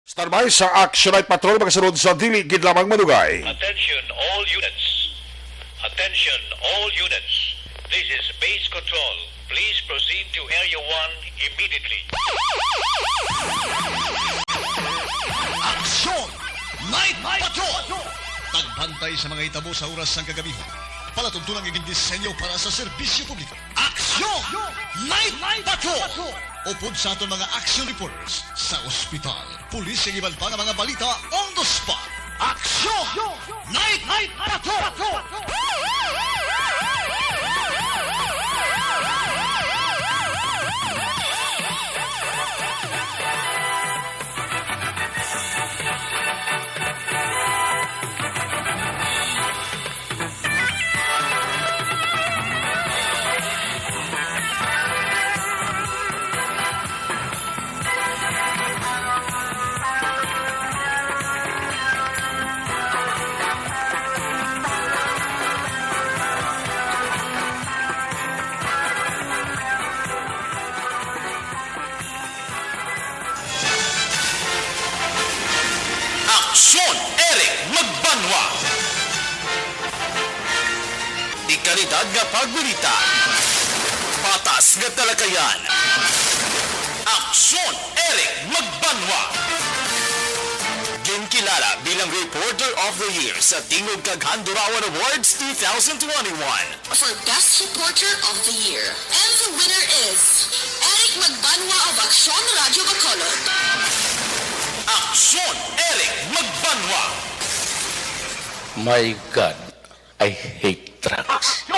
Standby sa Action Night Patrol magasunod sa dili gid lamang madugay. Attention all units. Attention all units. This is base control. Please proceed to Area 1 immediately. Aksyon! Night Patrol! Tagbantay sa mga hitabo sa oras ng kagabihan. Palatuntunang iging disenyo para sa serbisyo publiko. Aksyon! Night Patrol! Upod sa aton mga action reporters sa ospital, pulis ang iban pa ng mga balita on the spot. Aksyon! Night Patrol! Aksyon Eric Magbanwa. Ikalidad nga pagbalita. Patas nga talakayan. Aksyon Eric Magbanwa. Ginkilala bilang Reporter of the Year sa Tingog kag Handurawan Awards 2021. For Best Reporter of the Year. And the winner is Eric Magbanwa of Aksyon Radio Bacolod. Aksyon Eric Magbanwa. My God, I hate trucks.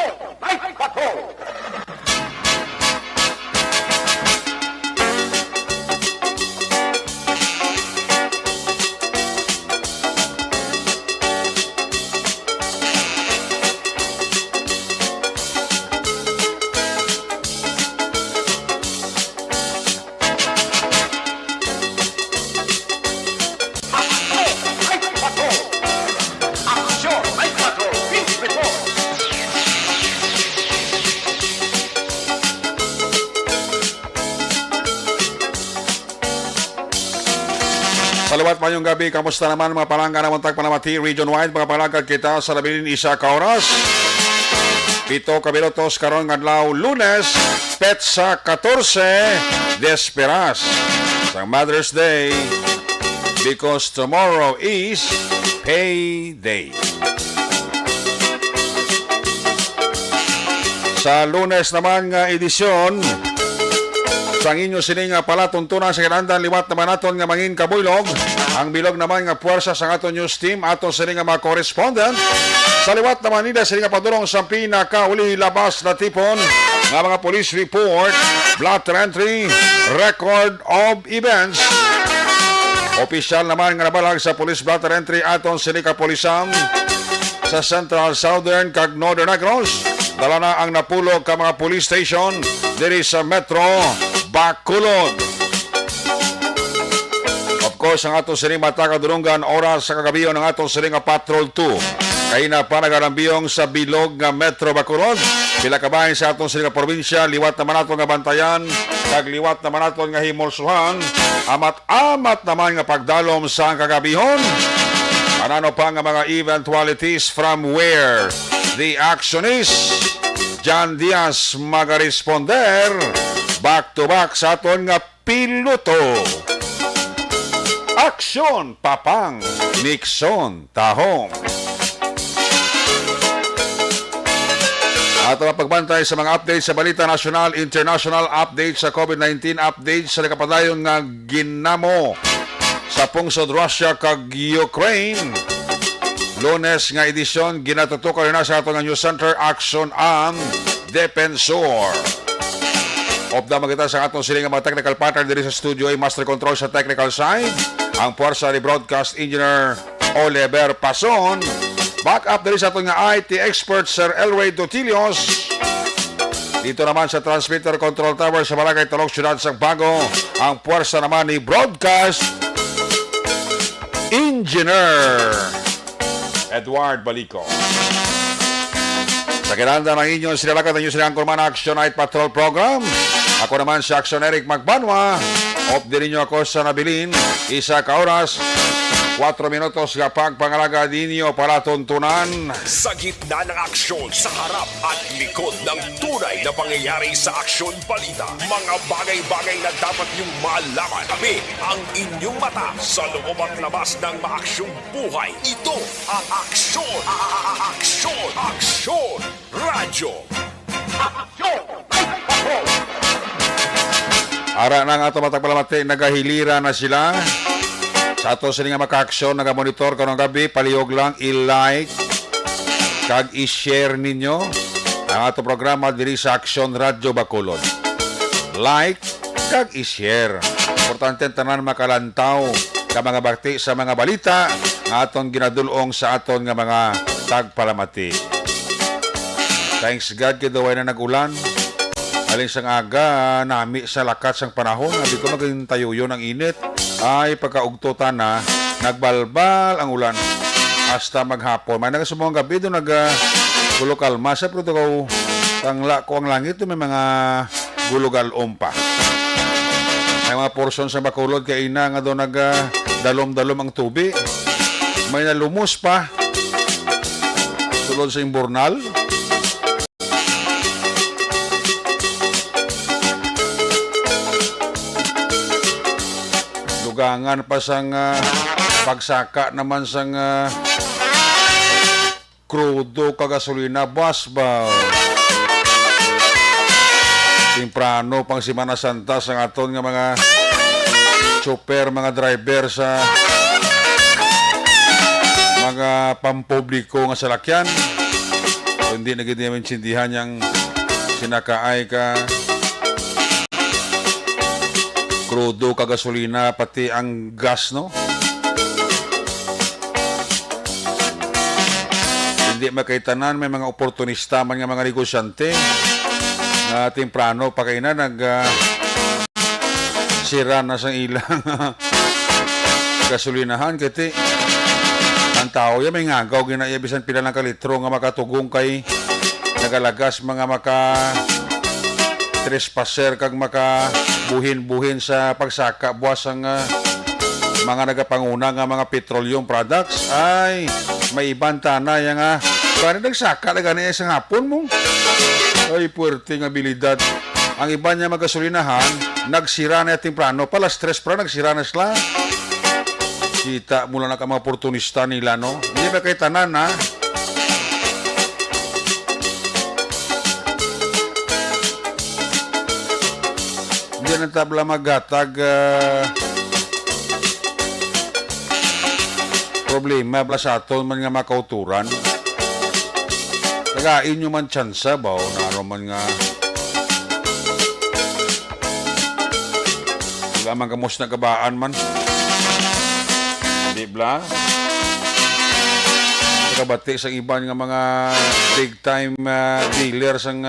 Salawat mayong gabi, kamusta naman mga palangga na Muntag Panamati, region-wide, mga palangga kita sa 11 ka oras. 7 minutos karon adlaw Lunes, petsa 14 Desperas. Sa Mother's Day, because tomorrow is payday. Sa Lunes naman nga edisyon, sa inyo sining palatuntunan sa kinandan liwat naman naton nga mangin kabuylog. Ang bilog naman nga puwersa sa aton news team aton sining mga correspondent. Sa liwat naman nila sining padulong sa pinakauli labas na tipon nga mga police report, blotter entry, record of events. Opisyal naman nga nabalag sa police blotter entry aton sining kapulisan sa Central, Southern kag Northern Negros. Dala na ang napulog ka mga police station diri sa Metro Bacolod. Of course, ang ato sining mataka-durunggan oras sa kagabiyon ng ato sining Patrol 2. Kay na panagarambiyong sa bilog nga Metro Bacolod. Pila kabahin sa aton sining probinsya, liwat naman ato nga bantayan, kag liwat naman ato nga himulsuhan, amat-amat naman nga pagdalom sa kagabihon. Anano pa nga mga eventualities from where the action is. Jan Diaz magaresponder back to back sa aton nga piloto. Aksyon Papang Nixon Tahong. Ato ang pagbantay sa mga updates sa balita national, international updates sa COVID-19 updates sa nakapadayon nga ginamo sa pungsod Russia kag Ukraine. Lunes nga edisyon, ginatutukan na sa ato nga News Center Action ang Defensor. Opda magita sa atong siling mga technical partner diri sa studio ay Master Control sa technical side, ang puwersa ni Broadcast Engineer Oliver Pason. Back up diri sa atong nga IT expert Sir Elway Dotilios. Dito naman sa transmitter control tower sa Barangay Talok, Syudad Sagbago, ang puwersa naman ni Broadcast Engineer Edward Balico. Sa kinanda ng inyong sinalakat ng New Zealand Kurman Action Night Patrol Program, ako naman si Action Eric Magbanwa. Off din ninyo ako sa nabilin. Isa ka oras. 4 minutos kapag pangalaga ninyo para tuntunan. Sa gitna ng aksyon, sa harap at likod ng tunay na pangyayari sa aksyon balita. Mga bagay-bagay na dapat niyong malaman. Kami ang inyong mata sa loob at labas ng maaksyong buhay. Ito ang Aksyon! Aksyon! Aksyon! Radyo! Ara na nga ito matagpalamati, nagahilira na sila. Sa ato sila nga maka-aksyon, nagamonitor ka ng gabi, palihog lang, i-like, kag i-share ninyo ang ato programa diri sa Aksyon Radyo Bacolod. Like, kag i-share. Importante tanan makalantaw ka mga bakti sa mga balita nga aton ginadulong sa aton nga mga tagpalamati. Thanks God, kidaway na nag-ulan. Alin sang aga, nami sa lakat sang panahon. Hindi ko maging tayo yun ang init. Ay, pagkaugtutan na, nagbalbal ang ulan. Hasta maghapon. May nagasumong gabi doon nag-gulukalma. Sa pero ko, tangla ko ang langit, may mga gulugalom pa. May mga porsyon sa Bacolod, kaya ina nga doon nag-dalom-dalom ang tubig. May nalumos pa. Sulod sa imburnal. Lugangan pa sang pagsaka naman sang krudo kagasolina basbaw. Temprano pang Semana Santa sa aton nga mga chopper, mga driver sa mga pampubliko nga salakyan. So, hindi na gindi namin sindihan yung sinakaay ka krudo kagasolina pati ang gas, no? Hindi makaitanan, may mga oportunista man nga mga negosyante na temprano pa kayo na sira na sa ilang gasolinahan kiti ang tao yan may ngagaw ginaibisan pila ng kalitro nga makatugong kay nagalagas mga maka trespasser kag maka buhin-buhin sa pagsaka buwas ang mga nagapanguna nga mga petroleum products ay may ibanta na yung kani nagsaka na gani isang hapon mo ay puwerte ng abilidad ang iba niya magasolinahan nagsira na temprano pala stress pa nagsira na sila kita mula na ka mga oportunista nila no hindi ba kay tanan na hindi na tabla maghatag problema bala sa aton man nga makauturan tagain nyo man tsansa ba o na man nga wala man kamos na kabaan man hindi bla nakabati sa iban nga mga big time dealers ang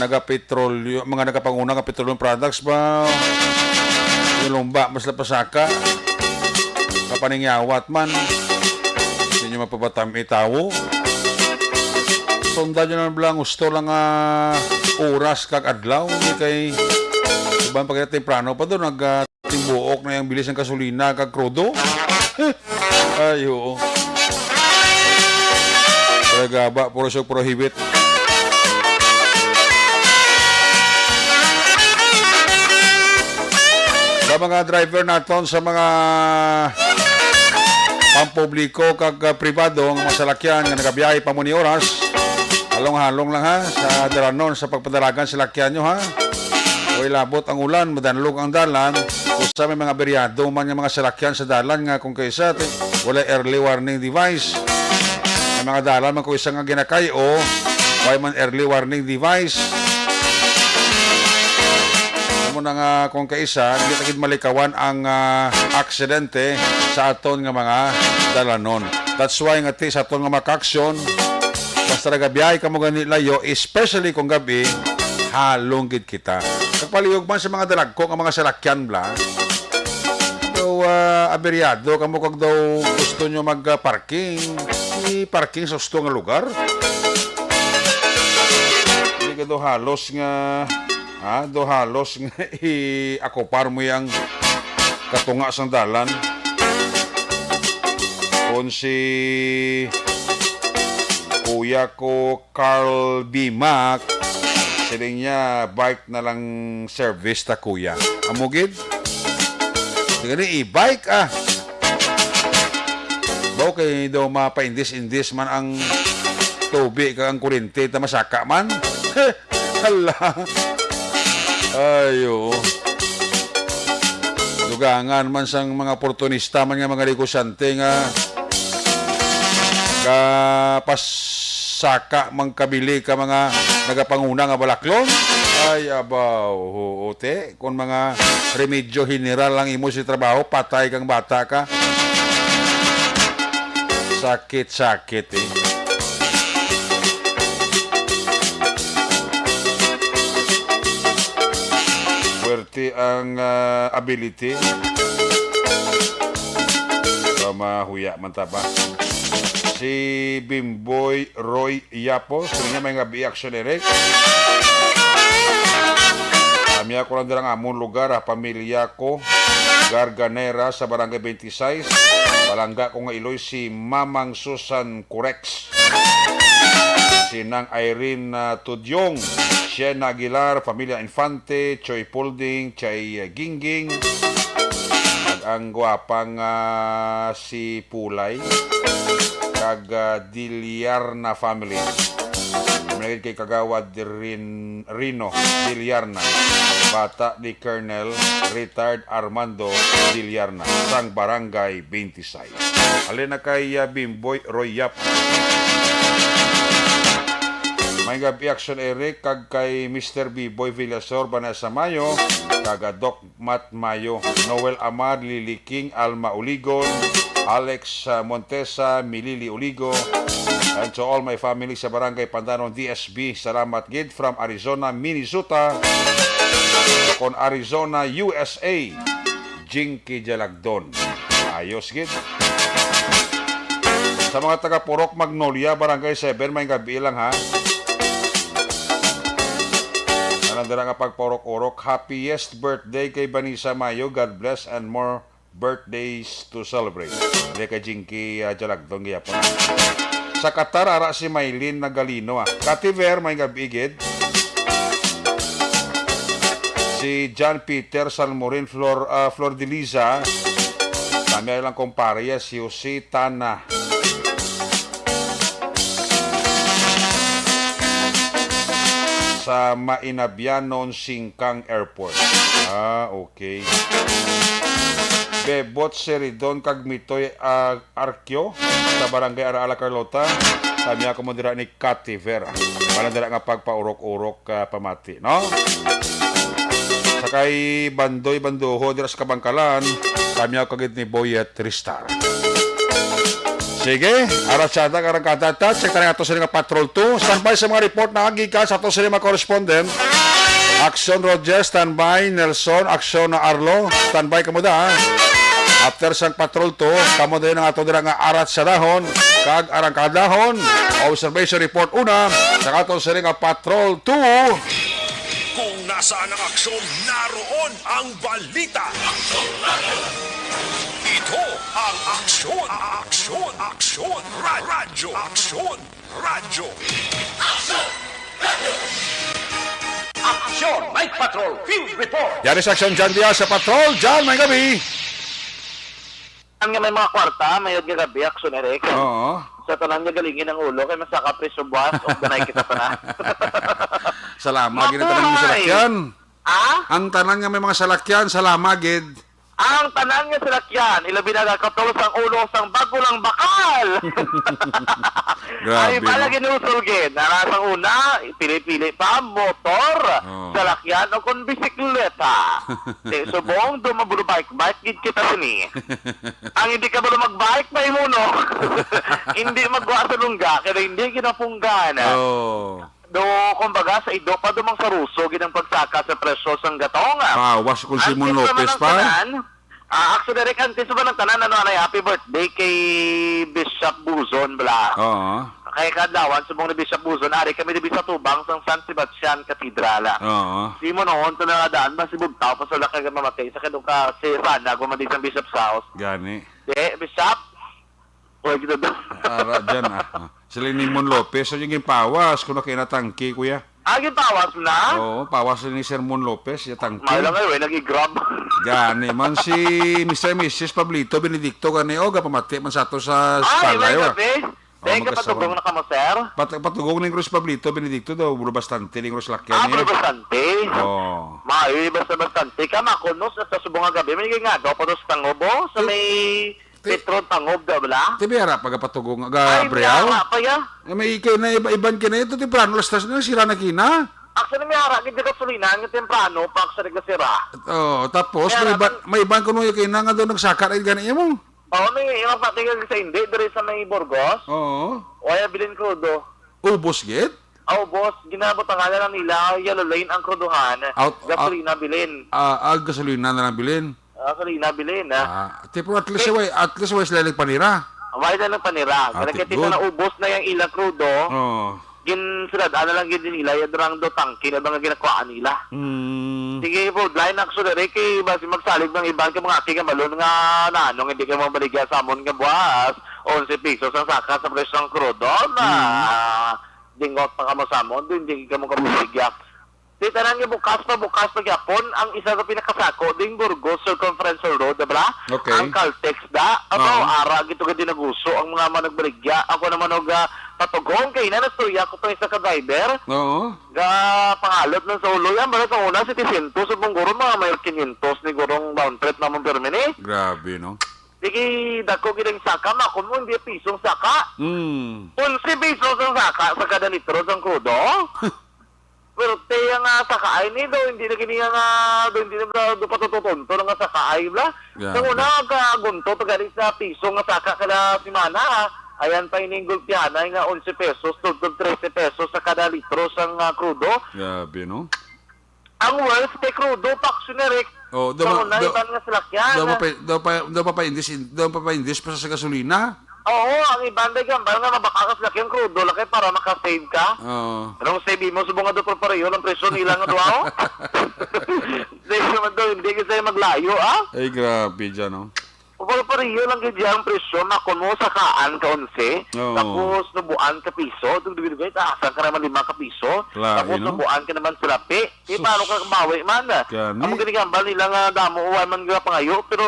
nagapetrolyo, mga nagapanguna ng petroleum products ba yung lumba, mas lapasaka kapaningyawat man hindi nyo mapapatam itawo sonda nyo naman lang gusto lang oras kag adlaw hindi kay ibang pagkita temprano pa doon nagtimbuok na yung bilis ng gasolina kag krudo ay oo talaga ba puro siya prohibit sa mga driver naton sa mga pampubliko kag pribado nga masalakyan nga nagabiyahe pa mo ni oras halong-halong lang ha sa dalanon sa pagpadalagan sa lakyan nyo ha o ilabot ang ulan madanlog ang dalan o sa may mga beryado man nga mga salakyan sa dalan nga kung kaysa wala early warning device may mga dalan man kung isa nga ginakay o wala man early warning device mo na kung kaisa, hindi tagid malikawan ang aksidente sa aton nga mga dalanon. That's why nga sa aton nga makaksyon, basta nagabiyahe ka mo ganit layo, especially kung gabi, halonggid kita. Kagpaliyog man sa mga dalagko, ang mga salakyan bla, so, aberyado, kamo kag daw gusto nyo mag-parking, i-parking sa gusto nga lugar. Hindi ka daw halos nga Do halos nga i-akopar mo yung katunga sang dalan. Kung si kuya ko Carl B. Mac, siling niya bike na lang service ta kuya. Amugid? Sige i-bike Baw kay daw mapa-indis-indis man ang tubig kang kurente ta masaka man. Hala. Ayo. Dugangan man sang mga oportunista man nga mga likusante nga kapasaka mangkabili ka mga nagapanguna nga balaklon. Ay abaw, ote kung mga remedyo general lang imo si trabaho, patay kang bata ka. Sakit-sakit Swerte ang ability. So, mahuya man taba. Si Bimboy Roy Yapo, sila niya may nga bi-action erect. Kami ako lang dirang among lugar, pamilya ko, Garganera sa Barangay 26. Palangga ko nga iloy si Mamang Susan Curex. Si Nang Irene Tudyong, Shen Aguilar, Familia Infante, Choy Pulding, Chay Gingging, ang gwapang si Pulay, kag Dilyarna family. Managid kay Kagawad Rino Dilyarna, bata ni Colonel Retired Armando Dilyarna, sang Barangay 26. Alin na kay Bimboy Roy Yap. May gabi action Eric kag kay Mr. B-Boy Villasor Banasa Mayo, kag Doc Matt Mayo, Noel Amar, Lily King, Alma Uligon, Alex Montesa, Milili Uligo, and to all my family sa Barangay Pandanon DSB. Salamat gid from Arizona, Minnesota, kon Arizona, USA, Jinky Jalagdon. Ayos gid. Sa mga taga Purok Magnolia, Barangay 7, may gabi lang ha. Nalandara nga pagporok-orok, happiest birthday kay Banisa Mayo. God bless and more birthdays to celebrate. Hindi kay Jinky Jalagdon giyapon. Sa Qatar, ara si Maylin Nagalino. Kativer, may gabigid. Si John Peter Salmorin Flor de Liza. Kami lang kumpariya si Jose Tana. Sa Mainabianon Singkang Airport. Okay. Bebot Seridon kag Mitoy Arkyo sa Barangay Araala Carlota. Kami ako mo dira ni Kativer. Wala dira nga pagpaurok-urok pamati, no? Sakay Bandoy Bandoho dira sa Kabangkalan. Kami ako kagid ni Boyet Tristar. Sige, aratsada karang kadata. Check tayo ato sa nga Patrol 2. Standby sa mga report na agika sa ato sa mga correspondent. Action Roger, standby. Nelson, action na Arlo. Standby ka mo da. After sang Patrol 2, kamo din ang ato dira nga aratsadahon. Kag arangkadahon. Observation report una. Sa ato sa nga Patrol 2. Kung nasaan ang aksyon, naroon ang balita. Ito ang aksyon, radyo, Action! Night Patrol! Field Report! Yari sa action dyan diya sa Patrol. Dyan, may gabi. Ang nga may mga kwarta, mayod nga gabi, action Eric. Oo. Sa tanan nga galingin ang ulo, kay masaka preso buwas, o ganay kita pa na. Salama, gid tanan mga salakyan. Ang tanan nga may mga salakyan, salama, gid. Ang tanan nga salakyan, ilabi na katulos ang ulo sang bago lang bakal. Grabe, Ay pala no? ginusulgin, narasang una, pili-pili pa, motor, salakyan o kung bisikleta. Di subong, dumaburo bike, gid kita sini. Ang hindi ka ba mag-bike, may muno. Hindi magwa sa lungga, kaya hindi kinapunggan. Oh. Do, kumbaga, sa ido pa dumang sa Ruso, ginang pagsaka sa presyo sang gatong. Was kung Simon Lopez pa. Actually, Rick, antes ba ng tanan, happy birthday kay Bishop Buzon, bala. Oo. Kaya kadlawan, subong ni Bishop Buzon, ari kami ni Bishop Tubang sa San Sebastian Cathedral. Oo. Di mo noon, ito na daan, masibugtaw, pasula ka mamatay sa kaduka si Rana, gumandi sa Bishop's house. Gani. Bishop, huwag ito doon. Ara dyan Sila ni Mon Lopez, so yung pawas, kung nakinatangki, kuya. Agin tawas na? Oo, pawas ni Sir Mon Lopez, yung tangki. Mahal nga yun, nag-i-grab. Gani man si Mr. and Mrs. Pablito Benedicto gani o pamati man sa ato sa Ay, may Spalayo. gabi. Dahil ka patugong na ka mo, sir? Patugong ni Cruz Pablito Benedicto daw buro bastante ni Cruz Lakyan Pero niya. bastante. Oh. Maayo, basta-bastante ka, makunos at sa subong nga gabi. May nga daw pa doon sa Tangobo, sa may Petro Tangob, daw bala? Tibi harap patugong Ay, Gabriel. may pa ya. May ikay na iban kina ito temprano lastas na sira na kina. Actually, may harap, hindi ka sulina, ng temprano, pak sa regasira. Oh, tapos Kaya may iban kuno yung kina nga daw nagsakar ay gani mo. Oo, may yung patingin sa hindi, dire sa may Burgos. Oo. O ay, bilin krudo. Ubos git. Oh, boss, ginabot ang ngalan nila, yellow lane ang kruduhan. Gasolina bilin. Gasolina na lang bilin. Gasolina bilin, Tipo at least way sila panira. Amay na lang panira. Kaya good. kita na ubos na yung ilang krudo. Oh. Gin sila, ano lang gin nila, yung drang do tangki na bang ginakwaan nila. Sige po, line accelerate kay basi magsalig ng ibang ka mga aking balon nga nanong hindi ka mabaligya sa amon nga buwas. 11 pesos ang saka sa presyo ng krudo na dingot pa ka mo sa amon, hindi ka mo kabaligya. Dito na nga bukas pa gyapon ang isa sa pinakasako ding Burgos Circumference Road, diba? Okay. Ang Caltex da. Ako, ara, gito ka din naguso ang mga managbaligya. Ako naman patugong kay na nasturya ko itong isa ka driver. Oo. Ga pangalot ng sa ulo yan. Bala sa una, 700. Subong guro mga may 500 ni gurong bound trip naman permini. Grabe, no? Sige, dako giling saka. Makon mo, hindi pisong saka. 11 pesos ang saka sa kada litro ng krudo. Pero teya nga sakaay ni do, hindi na gini nga do, hindi na do patututunto nga sakaay bla. Yeah. Sa una, kagunto, pagaling sa piso nga saka kada simana. Ayan pa iningol tiyana nga 11 pesos, tugtog 13 pesos sa kada litro sang krudo. Grabe, no? Ang worst kay krudo, paksuneric. Oh, Sa una, iban nga salakyan. daw pa pa indis pa sa gasolina. Oo, ang iban day gambal nga mabakakas laki ang krudo, laki para makasave ka. Oo. Anong save mo? Subong nga doon pa rin ang presyo nila nga doon, oh. Save naman doon, hindi kasi maglayo, Ay, grabe dyan, no? Pero pa rin lang kasi ang presyo, makon mo sa kaan ka 11, Oo. tapos nubuan ka piso, dugdugdugay, taasan ka naman 5 ka piso, Lahi, tapos no? nubuan ka naman sa lapi. Paano ka bawi man? Gani. Ang ginigambal nila nga damo, uwan man nga pangayo, pero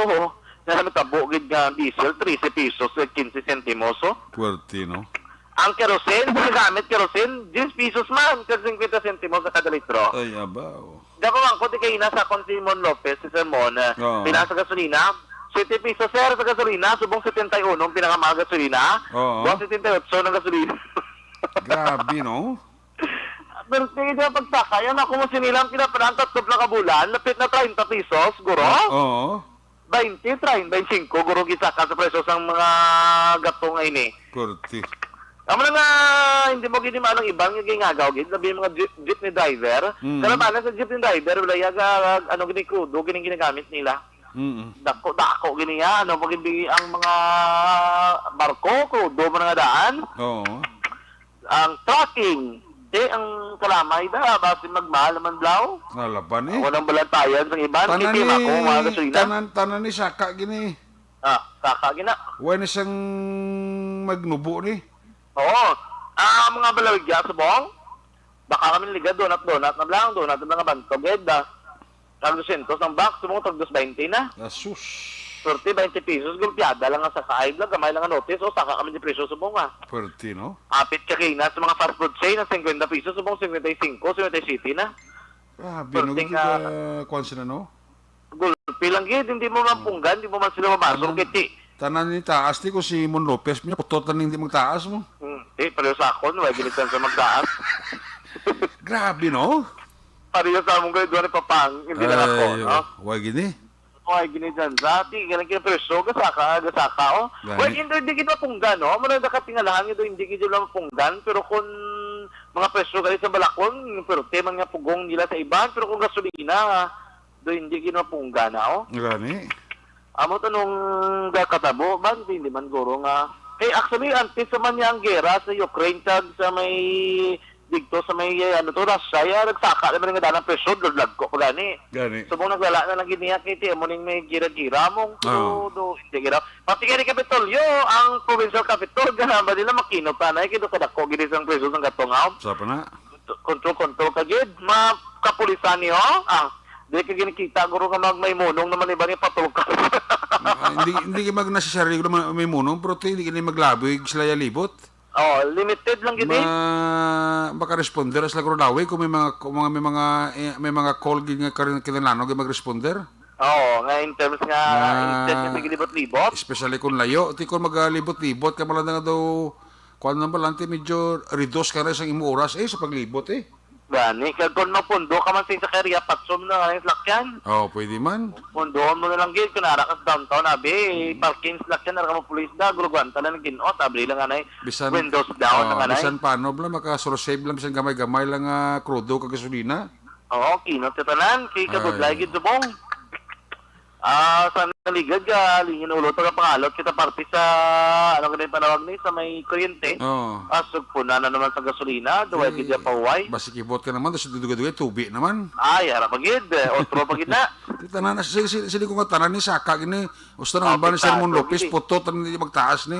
namin tabo, gid nga diesel, 13 pesos, 15 centimos, oh. Puwerte, no? Ang kerosene, pinagamit kerosene, 10 pesos man, 50 centimos sa kada litro. Ay, abaw. Dapat man ko, di kayo nasa akong si Mon Lopez, si Sir Mon, Oo. pinasa gasolina, 7 pesos sir sa gasolina, subong 71, pinakamahal gasolina, Oo. buwang 78 ng gasolina. Grabe, no? Pero sige na pagsaka, yan ako mo sinilang pinapalaan 3 ka bulan, lapit na 30 pesos, guro? Oo. 20, 30, 25, guro gisaka sa presyo sang mga gato ngayon eh. Puwerte. Amo na nga, hindi mo gini manang ibang yung gingagaw, gini, labi yung mga jeepney driver. Kalabanan sa jeepney driver, wala yaga, ano gini krudo, gini ginagamit nila. Dako gini yan, ano, magibigay ang mga barko, krudo mo nga daan. Oo. Ang trucking, ang kalamay da, basi magmahal naman blaw. Nalaban, eh. Ako nang balantayan sa iban, kitim ako, mga gasolina. Tanan ni Saka, gini. Saka gina. Huwag na siyang magnubo, ni. Oo. Mga balawigya sa bong, baka kami liga donat na blang, donat na nga bantog, Tag 200 ng box, sumong tag 220 na. Asus. 30, 20 pesos, gulpiada lang nga sa kaay vlog, gamay lang nga notice, o saka kami di presyo subong nga. Puwerte, no? Apit ka kayo na sa mga fast food chain ng 50 pesos, subong 55, 57 na. Grabe, no? Puwerte Kita, nga. kwansin na, no? Gulpi lang gid, hindi mo mapunggan, hindi mo man sila mabasok, kiti. Tanan ni taas, di ko si Mon Lopez, niya, putotan hindi magtaas mo. Pareho sa akon, wala ginitan sa magtaas. Grabe, no? Pareho sa among kayo doon papang, hindi lang ako, no? Huwag gini. Okay, ginitan sa ati, ganang kinapresyo, gasaka, oh. Gani. Well, hindi kita punggan, no? Muna nakatingalahan nyo, hindi kita lang punggan, pero kung mga presyo gali sa balakon, pero temang nga pugong nila sa iban, pero kung gasolina, do hindi kita punggan, no? Gani. Amo tanong katabo, ba, hindi man guro nga, Kay actually, antes sa man niya ang gera sa Ukraine tag sa may digto sa may Russia, ya nagsaka naman nga danang presyon, lulad ko gani. Gani. So, mong naglala na lang giniya kay Tiyo, mo may gira-gira mong hindi gira. Pati kaya ni Kapitolyo, ang provincial capital, ganaba nila makinot na, kito kadako, gini sang presyon ng gatungaw. Sa pa na? Kontrol ka gid, makapulisan niyo, di ka ginikita, guro ka may munong naman iba niya patulog ka. Hindi mag necessary ko naman may munong, pero hindi ka maglaboy sila ya libot. Limited lang gid. Baka responder sila ko daw kung may mga call gid nga kinalano gyud mag-responder. Nga in terms nga instead nga libot-libot. Especially kung layo, ti kung maglibot-libot ka malanda nga daw kuan naman lang medyo reduce ka na sa imo oras sa paglibot Gani, kaya kung mapundo ka man sa karya, patsum na nga yung slakyan. Pwede man. Pundoon mo na lang gid, kung nara ka sa downtown, parking slakyan, nara ka mo police na, gurugwanta na ng ginot, abri lang nga windows down na nga bisan paano bla, maka-save lang, bisan gamay-gamay lang krudo kag gasolina. Kinot ka tanan, kay kabudlay gid subong. Sa naligad ka, lingin ulo ka pangalot, kita parte sa, ano ganun panawag ni, sa may kuryente. Asog po na naman sa gasolina, duway gid ya pauway. Basi kibot ka naman, tapos dudugay-dugay, tubi naman. Ara pagid, otro pagid na. Tanan, sili ko nga tanan ni Saka, gini, gusto na ba ni Sermon Lopez, putot, hindi magtaas ni.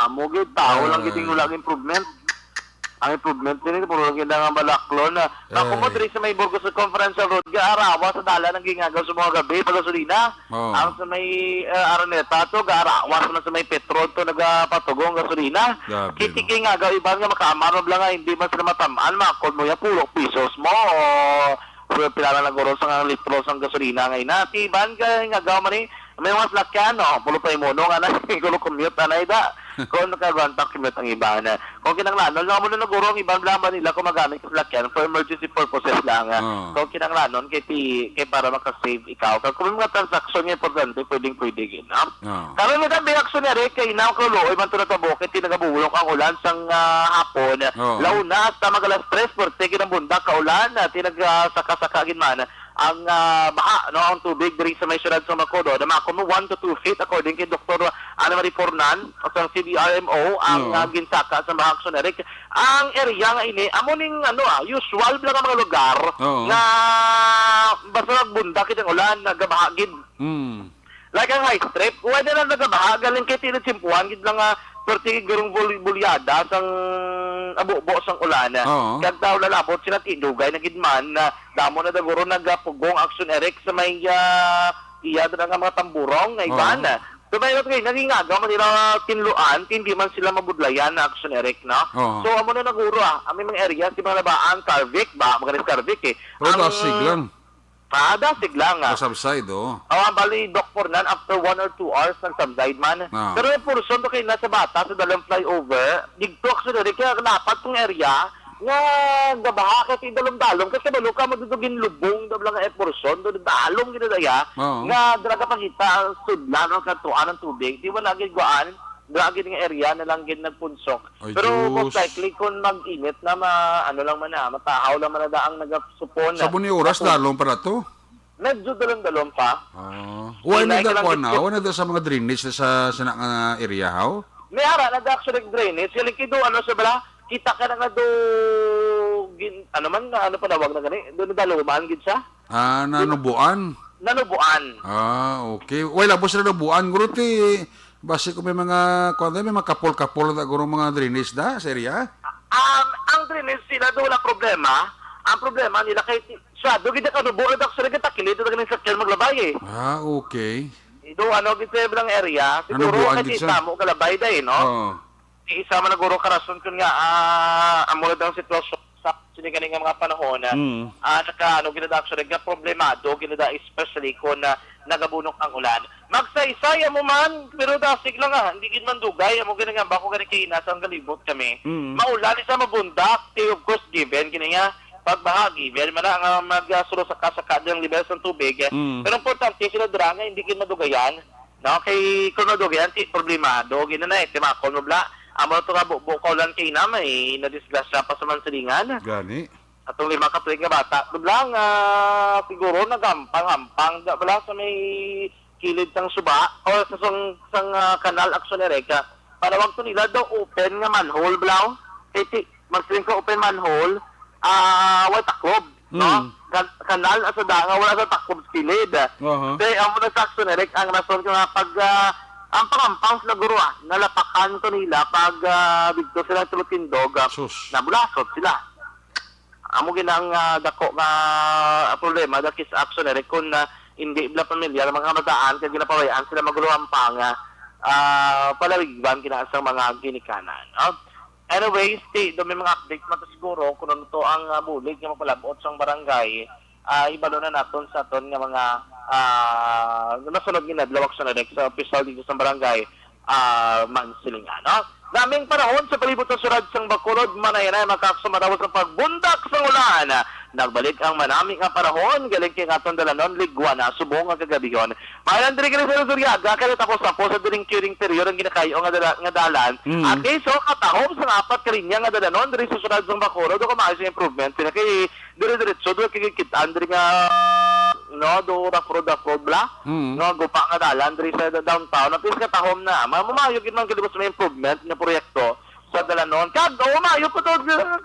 Mo gid, tao lang gid yung ulang improvement. Ang improvement din ito, puro ganda nga balaklon na. Ako mo, diri sa may Burgos sa Conferential Road, arawa sa dala ng gingagaw sa mga gabi, pagasolina. Ang sa may Araneta to, arawa sa may Petro to, nagpatugong gasolina. Kitiking nga, ibang nga makaamaro lang nga, hindi man sila matamaan, makakod mo yan, puro pisos mo, o pilala na goro sa litro sa gasolina ngayon na. Tiban ka nga gaw man may mga slakyan, pulo pa yung mono nga na, kulo commute na ida. Kung naka-run back commute ang iba na. Kung kinanglanon, lang mo na naguro ang ibang laman nila kung magamit sa slakyan for emergency purposes lang. Kung kinanglanon, kay para makasave ikaw. Kung mga transaksyon nga importante, pwedeng-pwede gin. Karoon mo dami aksyon kay inaw ko lo, ibang tunatabo, kaya tinagabulong ang ulan sang hapon. Launa, hasta magalas 3, porte kinambundak ka ulan, tinag-saka-saka man. Ang baha, ang tubig diri sa may syudad sa Macodo, na makuno 1 to 2 feet according kay Dr. Ana Marie Fornan o sa CBRMO ang ginsaka sa Bahag Sonerik. Ang area nga ini amo ning usual lang ang mga lugar na basta nagbunda kit ang ulan nagabahagid. Like ang high strip, wala na nagabaha galing kay tinid simpuan gid lang perti gurong bulyada sang abubo sang ulana. Kag daw lalabot sila tidugay na gidman na damo na daguro nagapugong action Eric sa may iya na nga mga tamburong nga iban. So may kayo nagingagaw man nila tinluan, hindi man sila mabudlayan na action Eric na. So amo na naguro ami mga area si mga labaan Carvic ba maganis Carvic Pero dasig lang. Dasig lang Subside ang bali, Doc Fornan, after 1 or 2 hours ng subside man. Pero yung portion to kayo nasa bata, sa dalang flyover, digtok sa dali, kaya napat kong area, nga gabaha kasi dalong-dalong, kasi balo ka madudugin lubong, dablang nga portion, dalong ginadaya, nga draga pangita, sudlan, ang katuan ng tubig, di ba lagi guaan, dragi ng area na lang gin nagpunsok. Pero most likely kung mag-init na lang man matahaw lang man na daang nagsupon. Sa buni oras dalong para to? Medyo dalong pa. Wala na daw sa mga drainage sa area how? May ara na daw sa drainage. Kasi kido sa bala, kita ka na nga do panawag na gani? Do daluman gid siya? Nanubuan. Okay. Wala po sila nabuan guruti. Base kung may mga kapol-kapol na gurong mga drainage sa area? Ang drainage sila doon ang problema. Ang problema nila kay siya, doon kita kanubo, ito sa kita kilid, ito ganing sakyan maglabay okay. Doon, gito yung area, siguro kasi tamo kalabay dahil, Isa man naguro karason kun nga, amulad ang sitwasyon sa siniganing nga mga panahon saka ginada actually nga problemado ginada especially kung nagabunok ang ulan magsaysay mo man pero dasig lang hindi gid man dugay amo gani nga bako gani kay nasa ang galibot kami maulan sa mabundak of course given kini nga pagbahagi very man ang magsuro sa kasaka ng level ng tubig pero importante sila dira nga hindi gid madugayan kay kung madugayan problemado ginana timakon mo bla amo to nga bukolan kay na may na-disgrasya pa sa mansilingan. Gani. Atong 5 ka tuig nga bata. Biglang siguro nagampang-hampang bala sa may kilid sang suba o sa sang kanal Action Ereka. Panawag to nila daw open nga manhole blaw. Magsiling ka open manhole, wala taklob, no? Kanal sa danga, wala sa taklob silid. Kaya ang muna sa action, Eric, ang rason ko nga pag ang pangampang sila guruan, nalapakan to nila pag dito sila tulutindog, nabulasot sila. Amo ginang dako nga problema, dakis action, Eric, kung hindi bila pamilyar, mga kamadaan, kaya ginapawayaan sila maguluhan pa nga palawigban kinaasang mga ginikanan. Anyways, may mga update man to siguro kung ano to ang bulig nga mapalabot sa barangay, ibalo na naton sa aton nga mga nasunod ginadlawak sa next sa official dito sa barangay Mansilingan. Daming panahon sa palibot ng surad sang Bacolod, manayana makakasumatawag sa pagbundak sa ulan. Nagbalik ang manaming nga panahon, galing kay atong dalanon, ligwa na, subong ang kagabihon. Mahalan diri kini sa Zuriaga, kaya tapos sa during curing period ang ginakayo nga dalan. At kay so katahom sa apat kalinya nga dalanon, diri sa surad sang Bacolod, do kumaayos yung improvement. Sila kay dire-diretso, do kay kitaan, diri nga no, do road bla, no, gupa nga dalan, diri sa downtown, at least katahom na. Mamayog yun man kalibos may improvement na proyekto sa dalanon. Kag umayo po to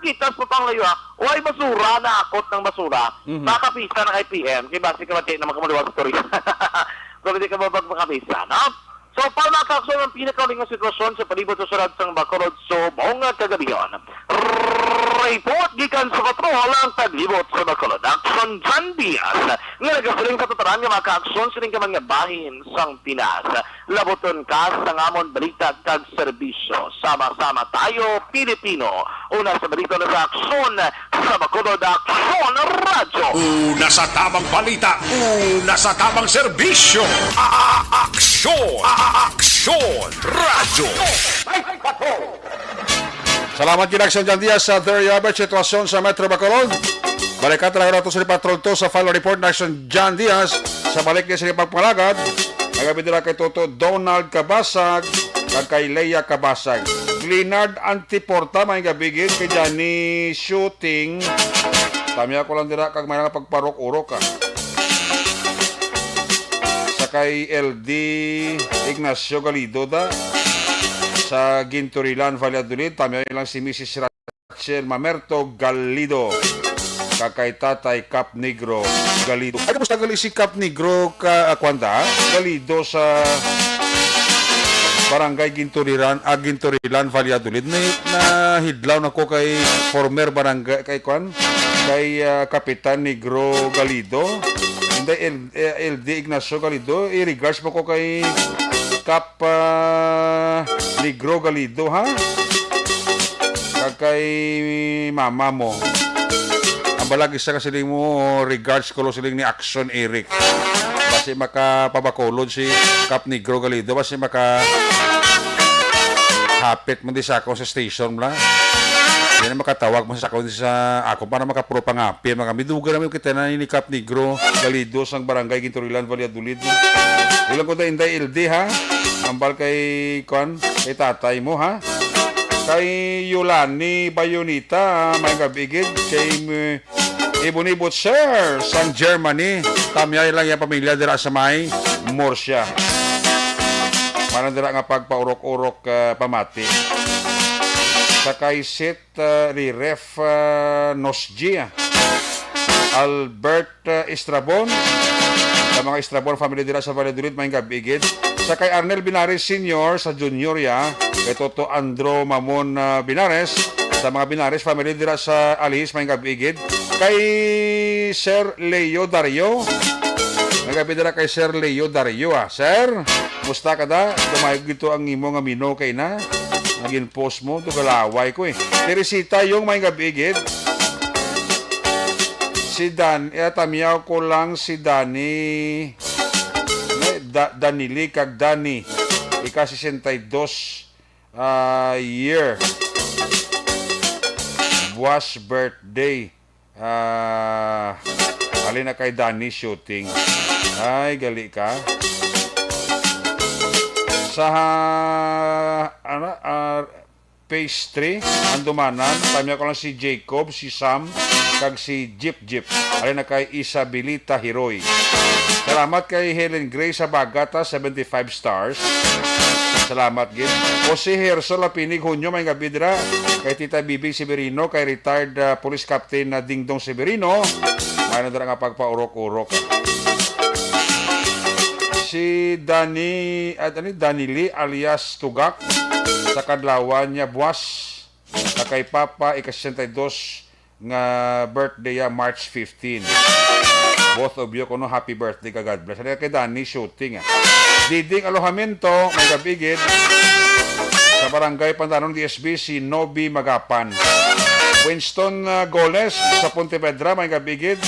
kita sa panglayo. Uy basura na akot ng basura. Makapisa ng IPM kay basi ka mati na makamaliwas story. Kung hindi ka makapisa, no? So para makakso ng pinakauling nga sitwasyon sa palibot sa surad sang Bacolod so buong kagabihan. Report gikan sa patrol ang palibot sa Bacolod. Action John Diaz. Nga nagasiling sa tutaran nga maka-aksyon siling ka mga bahin sang Pinas. Laboton ka sa ngamon balita kag serbisyo. Sama-sama tayo, Pilipino. Una sa balita na sa aksyon sa Bacolod Aksyon Radyo. Una sa tamang balita, una sa tamang serbisyo. Aksyon Radyo. Salamat Action John Diaz sa Terry Albert, sitwasyon sa Metro Bacolod. Balikan talaga nato sa patrol to sa final report na Action John Diaz sa balik niya sa pagpalagad. Nagabi nila kay Toto Donald Cabasag at kay Leia Cabasag. Leonard Antiporta, may gabigid kay Johnny Shooting. Tamiya ko lang dira kag may pagparok-urok ka. Sa kay LD Ignacio Galido da sa Ginturilan, Valladolid. Tamiya lang si Mrs. Rachel Mamerto Galido. Kakay tatay Cap Negro Galido. Ay, kamusta gali si Cap Negro Kwanda? Galido sa Barangay Ginturilan, Valladolid. Na hidlaw na ko kay former barangay, kay Kapitan Negro Galido. Hindi, LD Ignacio Galido. I-regards mo ko kay Cap Negro Galido, ha? Kay mama mo. Ang balag isa kasi mo regards ko siling ni Action Eric. Basi makapabakolod si Cap Negro Galido. Basi maka hapit mo di sa ako sa station la. Yan na makatawag mo sa ako sa ako para makapro pangapin. Makamiduga namin kita na ni Cap Negro Galido sang Barangay Ginturilan, Valladolid. Ilang ko tayo inday LD, ha? Ambal kay kay tatay mo, ha? Kay Yolani Bayonita, may gabigid. Kay Ibonibot Sir, sang Germany. Tamyay lang yung pamilya dira sa may Murcia. Manang dira nga pagpaurok-urok pamati. Sa kay Sit Riref Nosgia. Albert Estrabon. Sa mga Estrabon family dira sa Valladolid, may gabigid. Sa kay Arnel Binares Sr. sa Junior, ya. Kay Toto Andro Mamon Binares. Sa mga Binares family dira sa Alis, may gabigid. Kay Sir Leo Dario. May gabigid dira kay Sir Leo Dario, ha. Sir, musta ka da? Tumayog dito ang imo nga mino kay na. Naging post mo, ito galaway ko eh. Teresita yung may gabigid. Si Dan, tamiyaw ko lang si Dani. Danili kag Dani. Ika 62 year. Was birthday. Alin na kay Dani Shooting. Ay, gali ka. Sa phase 3 andumanan, tamiya ko lang si Jacob, si Sam kag si Jeep alin na kay Isabelita Hiroy. Salamat kay Helen Gray sa Bagata, 75 stars. Salamat gid. O si Herso Lapinig Hunyo may gabi dira kay Tita Bibi Severino, kay retired Police Captain na Dingdong Severino. May na dira nga pagpaurok-urok. Si Danny Lee alias Tugak sa kadlawan niya buwas na kay Papa ika-62 nga birthday ya March 15. Both of you kuno happy birthday ka, God bless. Kay Danny shooting. Diding Alojamiento may gabigid sa Barangay Pantanon DSB si Nobi Magapan. Winston Goles sa Pontevedra may gabigid.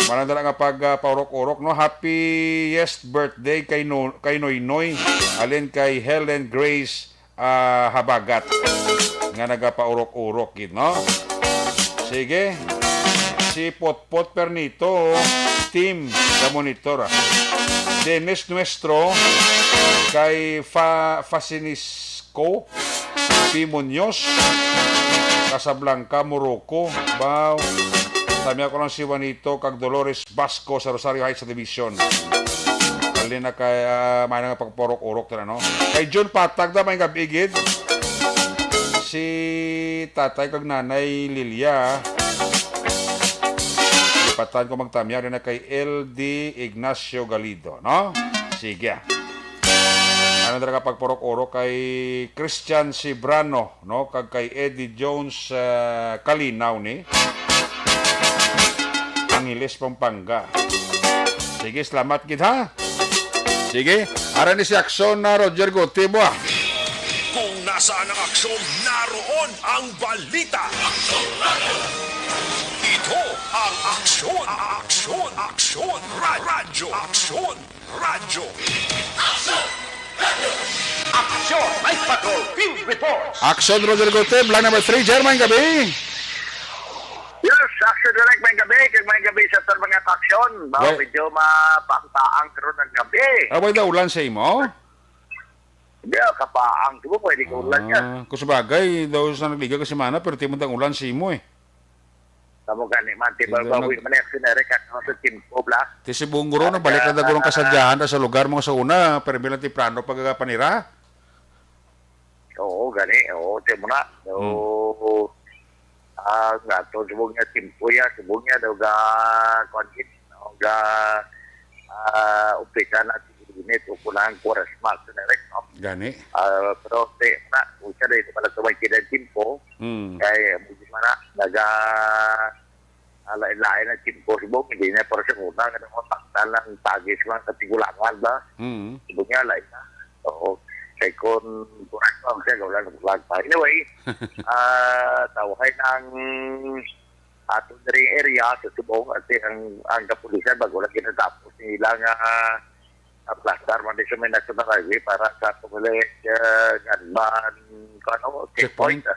Manandala nga pagpaurok-urok no. Happiest birthday kay Noynoy alin kay Helen Grace Habagat nga nagapaurok-urok gid no. Sige. Si Potpot Pernito team sa monitor. Dennis Nuestro kay Fasinisco P. Munoz Casablanca, Morocco. Wow. Tami ako lang si Juanito kag Dolores Basco sa Rosario Heights sa Division. Alin na kay may nga pagporok-urok tara no. Kay John Patag da may gabigid. Si tatay kag nanay Lilia. Ipatan ko magtamya rin na kay LD Ignacio Galido, no? Sige. Ano dara ka pagporok-urok kay Christian Cibrano, no? Kag kay Eddie Jones Kalinaw ni. Angeles, Pampanga. Sige, salamat gid ha. Sige, ara ni si Aksyon na Roger Gotibo. Kung nasaan ang aksyon, naroon ang balita. Ito ang aksyon, radyo. Action! Night Patrol! Field reports! Aksyon Roger Gotibo, line number 3, Jermaine Gabi. Yes, action direct may gabi sa mga aksyon. Well, Medyo mapangtaang karon ng gabi. Abay daw ulan sa imo? Hindi, kapaang. Diba pwede ka ulan yan. Kung sabagay, daw sa nagliga kasi mana, pero timundang ulan sa imo eh. Tamo gani man, tiba Hindi, bawi man yung sinere ka sa Timpo, bla. Ti si Bunguro na balik na dagurong kasadyahan sa lugar mo sa una, pero bilang ti plano pagkapanira. Oo, gani. Oo, timo na. Oo, nga to, subong niya Timpo ya, subong niya daw ga konjit, ga umpisa na unit o kunang Forest Mark sinere. Gani. Pero na, usa dito pala sa may kinang Timpo, kaya muli man na, lain-lain na Timpo subong, hindi na para sa una, nga naman paktal ng tagis man sa tigulangan ba? Subong niya, lain na. Oo. Kaya kung kurang ko, siya gawin ng vlog pa. Anyway, tawahay ng atong ring area sa subong at ang kapulisan bago lang kinatapos nila nga plastar man din sa may national highway para sa pumulit ganban checkpoint.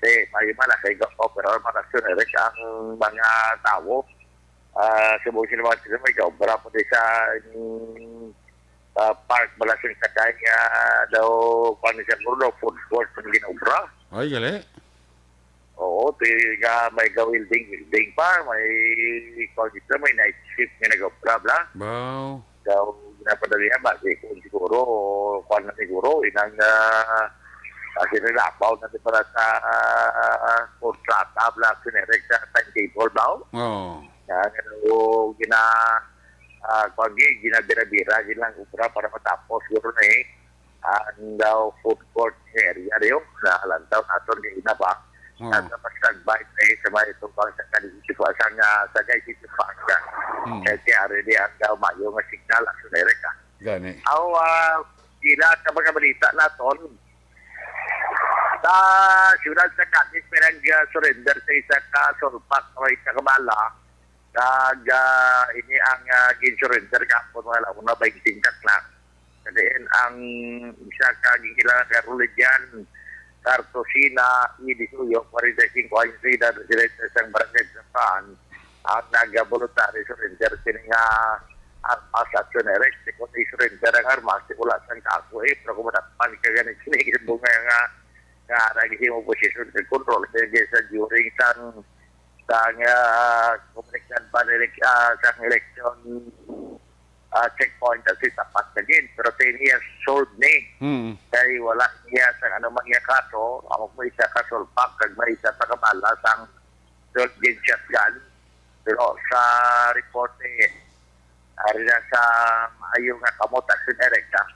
May malakay operar manasyon erek ang mga tao. Subong sila mga sila may kaobra po din sa park balasyon sa kanya daw panisyan mo daw food court ng ginobra. Ay, gali. Oo, tiga may gawilding pa, may kondito, may night shift nga nagobra, bla. Wow. Daw ginapadalihan ba, kung siguro, kung na siguro, inang kasi nilapaw natin para sa kontrata, bla, sinerek sa timetable, bla. Oo. Yan, ginabira-bira gilang upra para matapos siguro na ang daw food court area rin na halantaw nato ni ina ba at napag-standby sa may itubang sa kanisipa sa kanisipa kaya rin ang daw mayo nga signal ang sunere ka gani sila sa mga balita naton sa siyudad sa Katis merang surrender sa isa ka sulpak o isa kamala kag ini ang gin-surrender kapon wala una 25 lang. Kasi ang isa kag gila Carolidian Cartosina Idisuyo 45 años de edad residente sa barangay Japan ang nag-voluntary surrender sini nga armas at sunerek kung i-surrender ang armas wala sang kaso pero kung madapan ka ganit sini bunga nga naging opposition control kaya sa during sang komunikasyon sa eleksyon checkpoint at tapat na din. Pero 10 years sold ni. Kaya wala niya sa anumang niya kaso. Ang may isa kasulpak, kag may isa pakabala sang 12 gauge shotgun. Pero sa report ari na sa maayo nga kamot at sinerekta,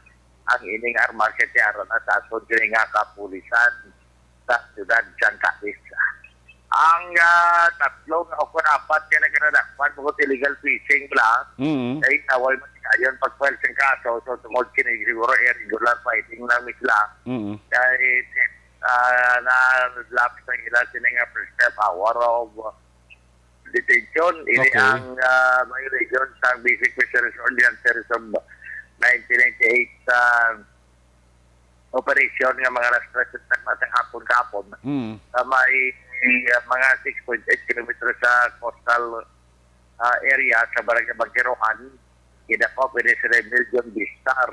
ang ining armas kaya aron at asod yun nga kapulisan sa siyudad Sangkadis. Ang tatlo nga o apat kaya nagkanadakpan mo illegal fishing lang, ay nawal mo ayon pag-file siyang kaso, so tungkol kinig siguro regular fighting lang sila. Kahit na-lapse ng ilan sining prescribed hour of detention. Ini ang violation sa Basic Fisheries Ordinance of 1998 operation ng mga restricted na matang hapon-kapon. May mga 6.8 kilometers sa coastal area sa Barangay Bagkirohan. Kinakop ini si Remiljon Bistar.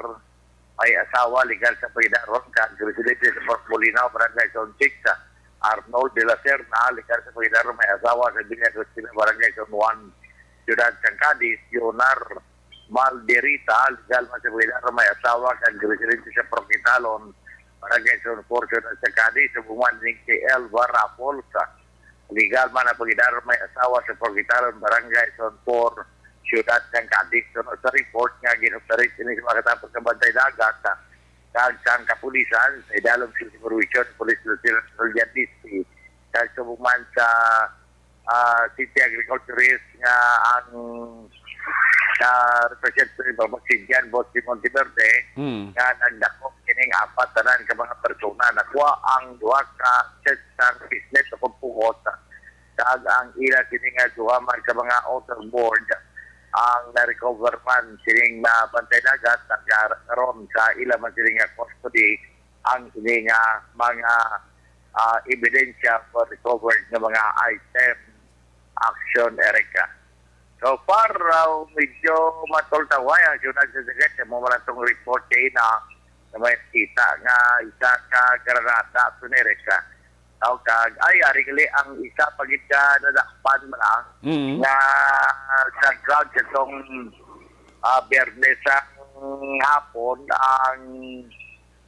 May asawa legal sa Pagdaron kan residente sa Port Molina, Barangay Zone 6. Arnold de la Serna, legal sa Pagdaron, may asawa sa Binya Cristina, Barangay Zone 1, Ciudad Sangkadis. Yonar Malderita, legal man sa Pagdaron, may asawa kan residente sa Proquitalon, Barangay Zone 4, Ciudad Sangkadis. Subuman ni si Elva Rapolsa, legal man na Pagdaron, may asawa sa Proquitalon, Barangay Zone 4, Ciudad Sangkadis. So, sa report nga ginoptarit ini sa makatapos ng bantay dagat kag kapulisan sa idalong supervision police lieutenant Julian Disty kag subuman sa city agriculturist nga ang representative ng Baksidian, Boss Simon Tiberde, nga nagdakop kining apat tanan ka mga persona nakuha ang duha ka set sang business o pagpuhot kag ang ila kining duha man ka mga outer board ang na-recover man sining na bantay dagat nagkaroon sa ila man sining custody ang sining mga ebidensya for recovered na mga item action Erica. So far, medyo matultaway ang sunod sa dagat sa mga malatong report kayo na may kita nga isa ka granata sa Erica. Kag ay arigli ang isa pagit ka nadakpan mo lang na sa ground itong Biyernes ang hapon ang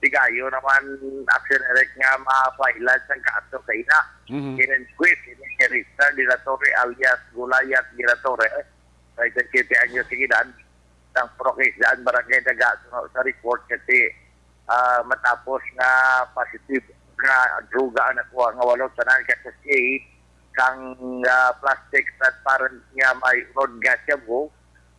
tigayo naman accelerate nga mapailan sa kaso kay na kinenquit Kirista Dilatore alias Gulayat Dilatore kay 7 anyos sigidan ng Prokisdaan Barangay Daga sa report kasi matapos nga positive nga druga ang nakuha nga walong tanan kasi kang plastic transparent nga may road gas yabu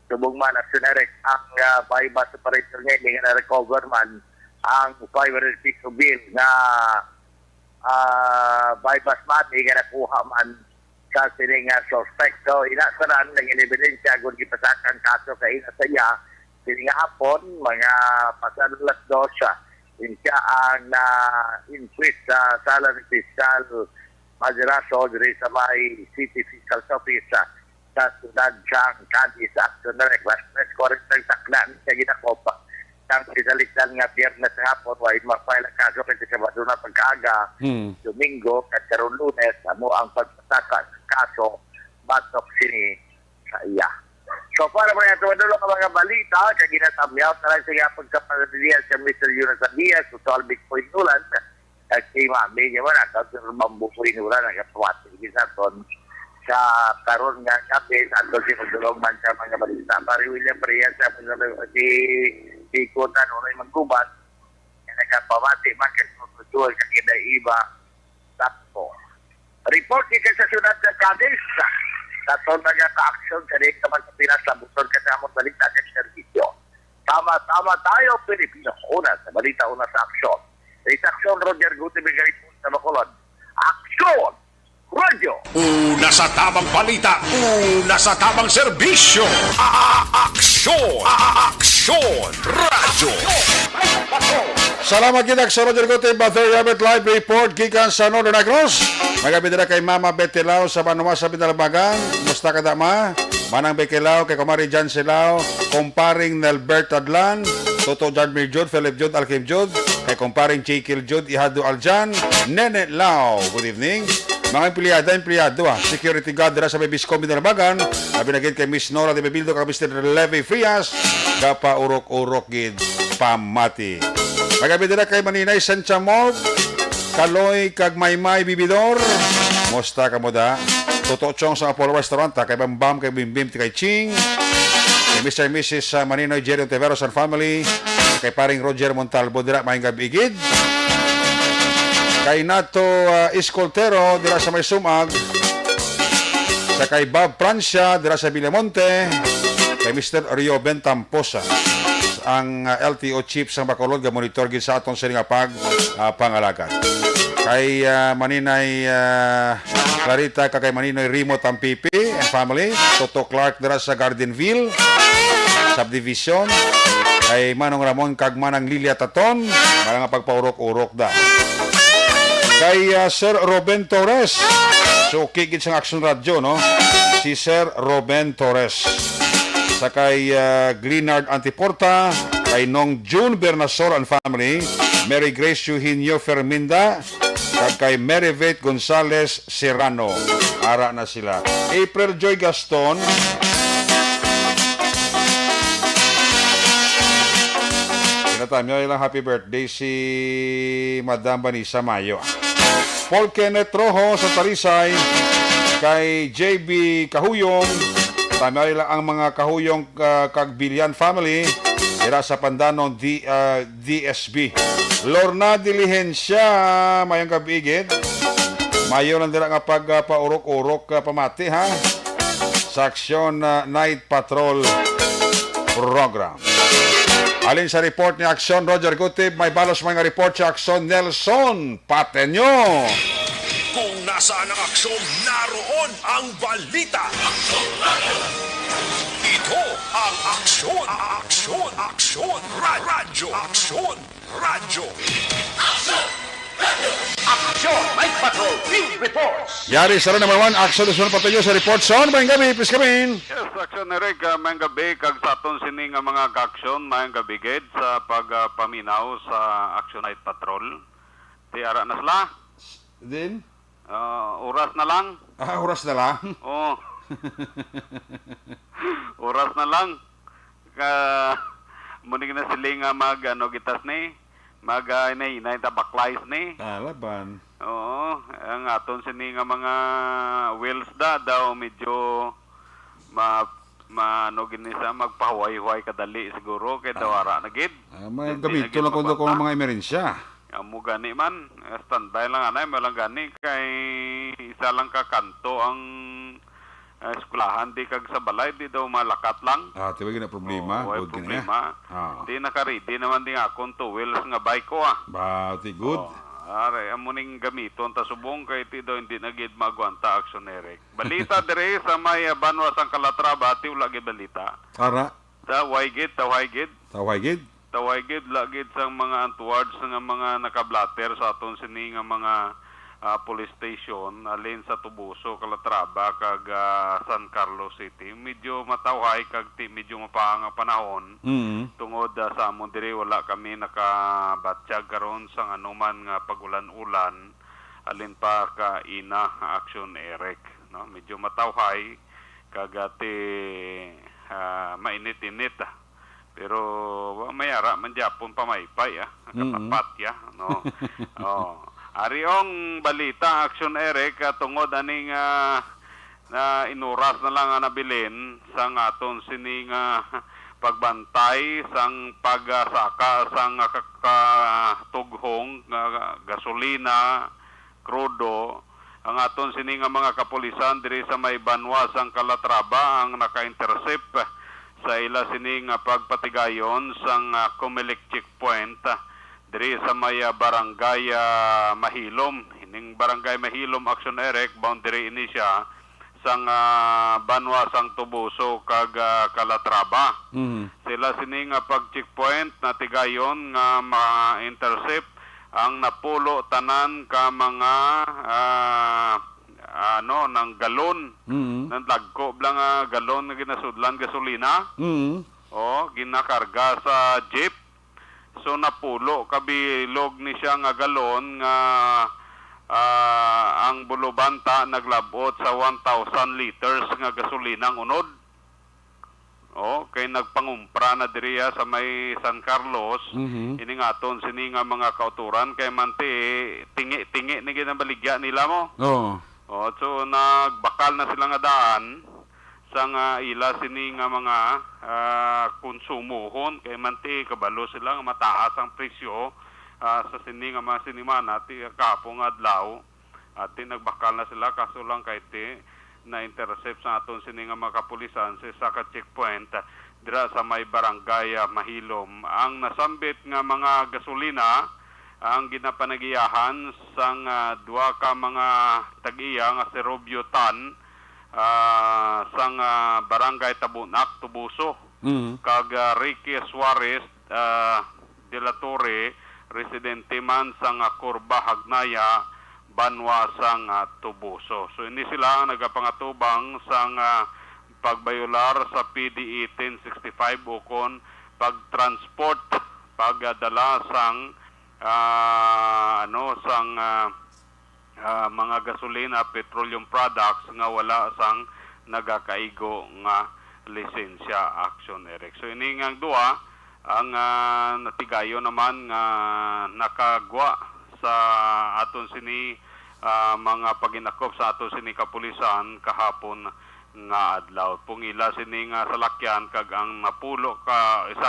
subong man accelerate ang bypass operator niya hindi nga na-recover man ang 500 piso bill nga bypass money nga nakuha man sa sining suspect. So inasaran ng ebidensya kung gipasakan kaso kay ina sa iya sining hapon mga pasadulas dosa siya ang na-increase sa sala ng Fiscal Madraso diri sa may City Fiscal Office sa Sudad Sangkadis sa Action na request. Correct ng taklan sa ginakopa. Ang pinalitan nga Biyernes sa hapon, why ma-file ang kaso kasi sa Baduna pagkaaga, Domingo, at karon Lunes, ano ang pagpataka kaso, batok sini sa iya. So para mo ito, ano ka mga balita, kaginatamyaw, talang siya pagkapanadilihan sa Mr. Jonathan Diaz, so Solvic Poinulan, at si Mami, niya man, at Dr. Bambu Poinulan, ang kapawati, gisaton, sa karon nga kape, sa ato si Magdulong man sa mga balita. Pari William Priya, sa si Kutan, unay magkubat, na nagkapawati, makasusudual, kakina iba, takpo. Report kita sa sunod sa Cadiz, Tatong nagka-action sa rin naman sa Pinas sa buton kasamang balita ng servisyo. Tama-tama tayo, Pilipino. Una, sa balita, una sa aksyon. Sa aksyon, Roger Gutibigay po sa Bacolod. Aksyon! Radyo! Una sa tamang balita, una sa tamang serbisyo. Aksyon! Aksyon! Radyo! Salamat kita sa Roger Gutib, Battery Rabbit Live Report gikan sa Northern Negros. Magabit na kay Mama Betty Lau sa Banuma sa Pinalbagan. Musta ka dama? Manang Betty Lau, kay Kumari Jan Silao, kumparing Nelbert Adlan, Toto Jadmir Jod, Philip Jod, Alkim Jod, kay kumparing Chikil Jod, Ihado Aljan, Nene Lau. Good evening. Mga empleyado, security guard dira sa Bibiscom Pinalbagan. Sabi na kay Miss Nora de Bebildo, kay Mr. Levy Frias, gapaurok-urok gid pamati. Magabi dira kay Maninay Sanchamog, Kaloy kag Maymay Bibidor. Musta ka mo da? Tutochong sa Apollo Restaurant, kay Bambam, kay Bimbim, kay Ching, kay Mr. and Mrs. Maninoy Jerry Ontiveros and family, kay paring Roger Montalvo dira maayong gabi igid. Kay Nato Iscoltero dira sa May Sumag, sa kay Bob Francia dira sa Villamonte, kay Mr. Rio Bentamposa, ang LTO chief sa Bacolod ga monitor gid sa aton sa nga pangalagat. Kay Maninay Clarita kay Maninoy Rimo Tampipi and family, Toto Clark dira sa Gardenville subdivision, kay Manong Ramon kag Manang Lilia Taton, mga pagpaurok-urok da. Kay Sir Ruben Torres, so kigid sa Action Radio, no? Si Sir Ruben Torres. Sa kay Glenard Antiporta, kay Nong June Bernasor and family, Mary Grace Eugenio Ferminda, kag kay Merivate Gonzales Serrano. Ara na sila. April Joy Gaston, tinatami lang happy birthday si Madam Vanessa Mayo. Paul Kenneth Rojo sa Talisay, kay JB Kahuyong, tamay lang ang mga Kahuyong Kagbilian family dira sa Pandanon DSB. Lorna Diligencia, mayang kabigid. Mayo lang dira nga pagpaurok-urok pamati ha sa Aksyon Night Patrol Program. Alin sa report ni Aksyon Roger Gutib, may balos mga report sa Aksyon Nelson Patenyo. Kung nasaan ang aksyon, naroon ang balita. Ito ang aksyon, radyo, aksyon, radyo. Action Night Patrol Field Reports. Yari sa number 1, Aksyon Nelson Patenyo sa report. Son, mayang gabi, please come in. Yes, aksyon ni Rick, mayang gabi kag sa aton sini nga mga kaksyon, mayang gabi gid sa pagpaminaw sa Action Night Patrol. Di ara na sila. Din? Oras na lang. Oras na lang. Oo. Oras na lang. Munig na sila nga gitas ni. Inay tabaklays ni. Laban. Oo. Ang aton sini nga mga wheels daw medyo ginisa magpahuway-huway kadali siguro kay dawara na gid. May gamito lang kundo ko mga emerensya. Amo gani man, standby lang anay, malang gani kay isa lang ka kanto ang eskwelahan di kag sa balay di daw malakat lang. Tiwag na problema. Way Good problema. Di nakaridi naman di akong two wheels nga bike ko Bati good. Are amo ning gamiton ta subong kay ti daw hindi na gid magwanta aksyon Eric. Balita dire sa may Banwa sang Calatrava ti wala gid balita. Ara. Taway gid. Taway gid. Lagid sang mga towards nga mga nakablatter sa aton sini nga mga police station alin sa Tubuso, Calatrava kag San Carlos City. Medyo matawhay kag medyo mapaang panahon. Tungod sa amon diri wala kami nakabatsyag karon sang anuman nga pagulan-ulan alin pa ka ina Action Eric, no? Medyo matawhay kag mainit-init pero mayara man Japon pamaypay katapat no. Ariong balita Action Eric tungod aning inuras na lang nabilin sang aton sining pagbantay sang pagsaka sang tughong gasolina krudo ang aton sining mga kapulisan diri sa may Banwa sang Calatrava ang naka-intercept sa ila sining pagpatigayon sang Comelec checkpoint diri sa may barangay Mahilom. Ining barangay Mahilom Action Eric boundary ini siya sang Banwa sang Tubuso kag Calatrava. Sila sining pag-checkpoint na tigayon nga ma-intercept ang napulo tanan ka mga ng galon. Nang dagko blang galon nga ginasudlan gasolina. Ginakarga sa jeep. So napulo kabilog ni siya nga galon nga ang bulubanta naglabot sa 1,000 liters nga gasolina ang unod. kay nagpangumpra na diriya sa may San Carlos. Ini nga aton sini nga mga kauturan kay manti tingi ni ginabaligya nila mo. So nagbakal na sila nga daan sa nga ila sini nga mga konsumohon kay manti kabalo sila nga mataas ang presyo sa sini nga mga sinimana ti kapong adlaw at nagbakal na sila kaso lang kay na-intercept sa aton sini nga mga kapulisan sa isa ka checkpoint dira sa may barangay Mahilom. Ang nasambit nga mga gasolina ang ginapanagiyahan sang duha ka mga tag-iya nga si Robio Tan sang barangay Tabunak, Tubuso. Kag Ricky Suarez de la Torre, residente man sang Kurba Hagnaya, Banwa sang Tubuso. So ini sila ang nagapangatubang sang pagbayular sa PDE 1065 ukon pagtransport pagdala sang mga gasolina, petroleum products nga wala sang nagakaigo nga lisensya action erek. So ini nga duwa ang natigayo naman nga nakagwa sa aton sini mga paginakop sa aton sini kapulisan kahapon nga adlaw. Pungila sini nga salakyan kag ang napulo ka 1,000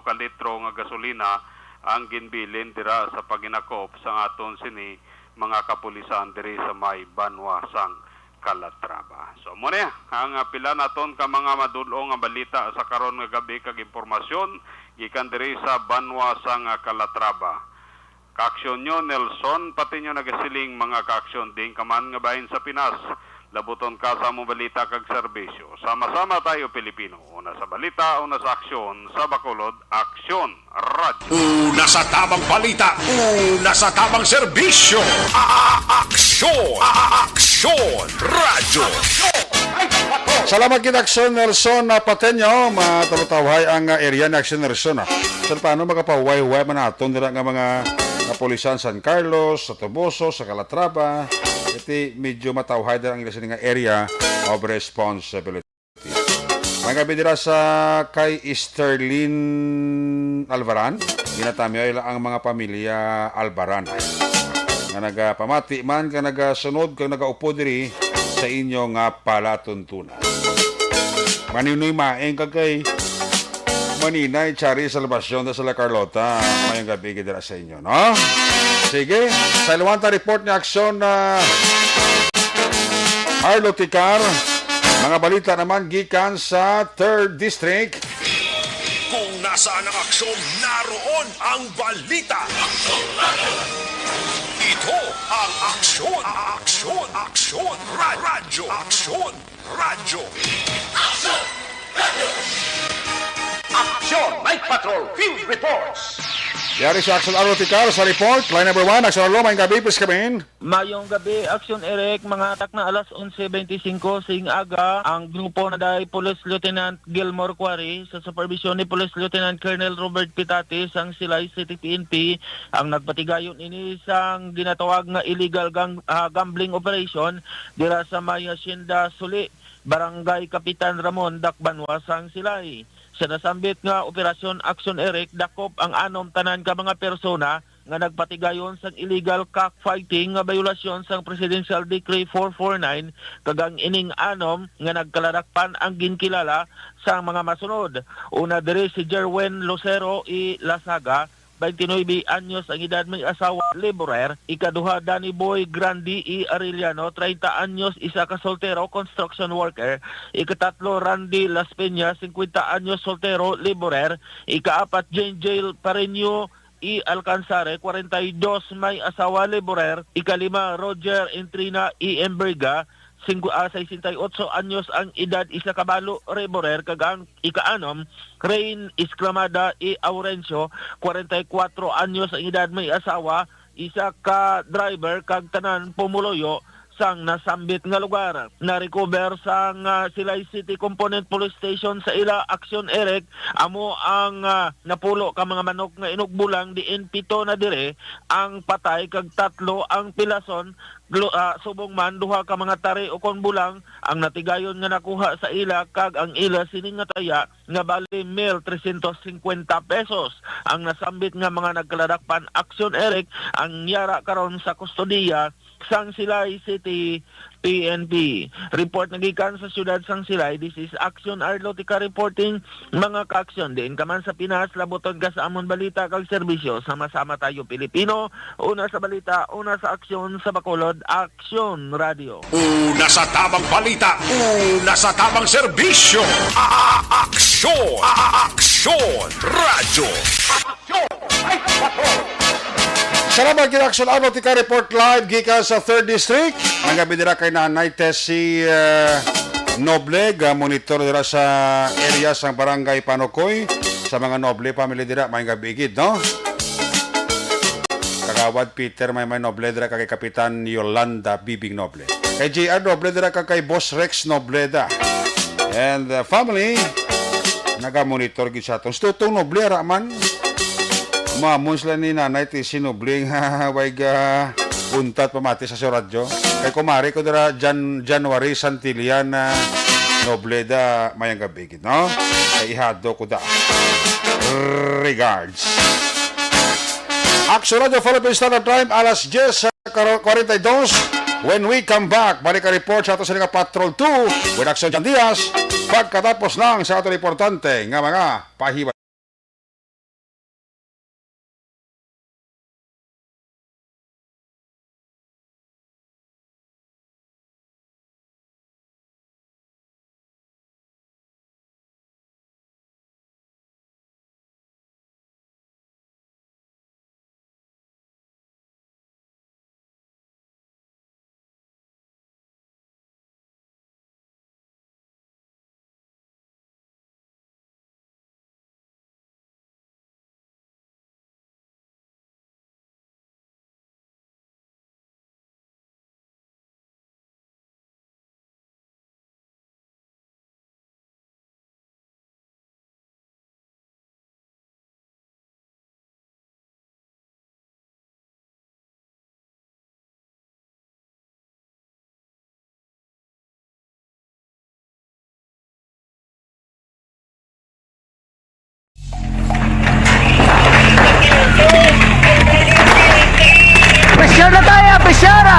ka litro nga gasolina ang ginbilin dira sa paginakop sa aton sini mga kapulisan diri sa may Banwa sang Calatrava. So mo na ang pila naton ka mga madulong nga balita sa karon nga gabi kag impormasyon gikan diri sa Banwa sang Calatrava. Kaaksyon nyo, Nelson, pati nyo nagasiling mga kaaksyon din kaman nga bahin sa Pinas. Labuton ka sa mong balita kag serbisyo. Sama-sama tayo Pilipino. Una sa balita, una sa aksyon, sa Bacolod, Aksyon Radio. Una sa tamang balita, una sa tamang serbisyo. Aksyon! Aksyon! Radyo! Salamat kita Aksyon Nelson na patenyo matulutawhay ang area na Aksyon Nelson. So paano makapahuway-huway man naton dira nga mga kapulisan San Carlos, sa Tubuso, sa Calatrava. Iti medyo matawhay dira ang ila nga area of responsibility. Mga gabi dira sa kay Sterling Alvaran, ginatamyo ila ang mga pamilya Alvaran. Nga nagapamati man, ka nagasunod, ka nagaupo diri sa inyong palatuntunan. Maninoy maeng kagay Maninay, Chari, Salvacion de Sala Carlota. Mayang gabi dira sa inyo, no? Sige, sa ilawanta report ni Aksyon na Arlo Ticar. Mga balita naman gikan sa 3rd District. Kung nasaan ang aksyon, naroon ang balita. Ito ang aksyon, aksyon, aksyon, radyo, aksyon, radyo. Aksyon! Night Patrol Field Reports! Yari si Aksyon Arlo Ticar sa report. Line number 1, Aksyon Arlo, mayang gabi, please come in. Mayong gabi, Aksyon Eric, mga atak na alas 11:25 sing aga, ang grupo na dahil Police Lieutenant Gilmore Quarry sa supervision ni Police Lieutenant Colonel Robert Pitatis ang Silay City PNP ang nagpatigayon ini sang ginatawag nga illegal gambling operation dira sa may Hacienda Suli, Barangay Kapitan Ramon, Dakbanwa sang Silay. Sa nasambit nga operasyon Aksyon Eric, dakop ang anom tanan ka mga persona nga nagpatigayon sang illegal cockfighting nga violasyon sang Presidential Decree 449 kagang ining anom nga nagkalarakpan ang ginkilala sang mga masunod. Una diri si Jerwin Lucero I. Lasaga, 29 anyos ang edad may asawa, laborer. Ikaduha, Danny Boy Grandi I. Arellano, 30 anyos, isa ka soltero, construction worker. Ikatatlo, Randy Las Peñas, 50 anyos, soltero, laborer. Ikaapat, Jane Jail Pareño I. Alcanzare, 42, may asawa, laborer. Ikalima, Roger Entrina I. Emberga, 68 anyos ang edad, isa kabalo, laborer. Kagang ikaanom, Crane Isclamada I. Aurencio, 44 anyos ang edad, may asawa, isa ka driver, kag tanan pumuloyo sang nasambit nga lugar. Na-recover sang Silay City Component Police Station sa ila Aksyon Eric, amo ang napulo ka mga manok nga inugbulang diin 7 na dire ang patay kag 3 ang pilason subong man duha ka mga tari o kon bulang ang natigayon nga nakuha sa ila kag ang ila sini nga taya nga bali 1,350 pesos. Ang nasambit nga mga nagkaladakpan aksyon Eric ang yara karon sa kustodiya sang Silay City PNP. Report nagikan sa siyudad sang Silay. This is Action Arlotica reporting mga ka-aksyon. Diin ka man sa Pinas, labuton ka sa amon balita kag serbisyo. Sama-sama tayo Pilipino. Una sa balita, una sa aksyon sa Bacolod, Action Radio. Una sa tamang balita, una sa tamang serbisyo. Aksyon! Aksyon! Radyo! Salamat kina Action Arlotica report live gikan sa 3rd District. Ang gabi dira kay Nanay Tessie Noble, monitor dira sa area sang barangay Panokoy. Sa mga Noble family dira, may gabi gid, no? Kagawad Peter may Noble dira kay Kapitan Yolanda Bibing Noble. Kay JR Noble dira kay Boss Rex Nobleda. And the family naga-monitor gid sa aton. Tutong Noble ra man. Mamon sila ni Nanay Tessie Noble wayga untat pamati sa radyo. Kay kumari ko dira January Santillan Nobleda mayang gabi gid, no? Kay ihado ko da. Regards. Action Radio Philippine Standard Time alas 10:42. When we come back, balik ka report sa ato sa Patrol 2 with Action Jan Diaz. Pagkatapos lang sa ato importante nga mga pahiwa. Besyara tayo! Besyara!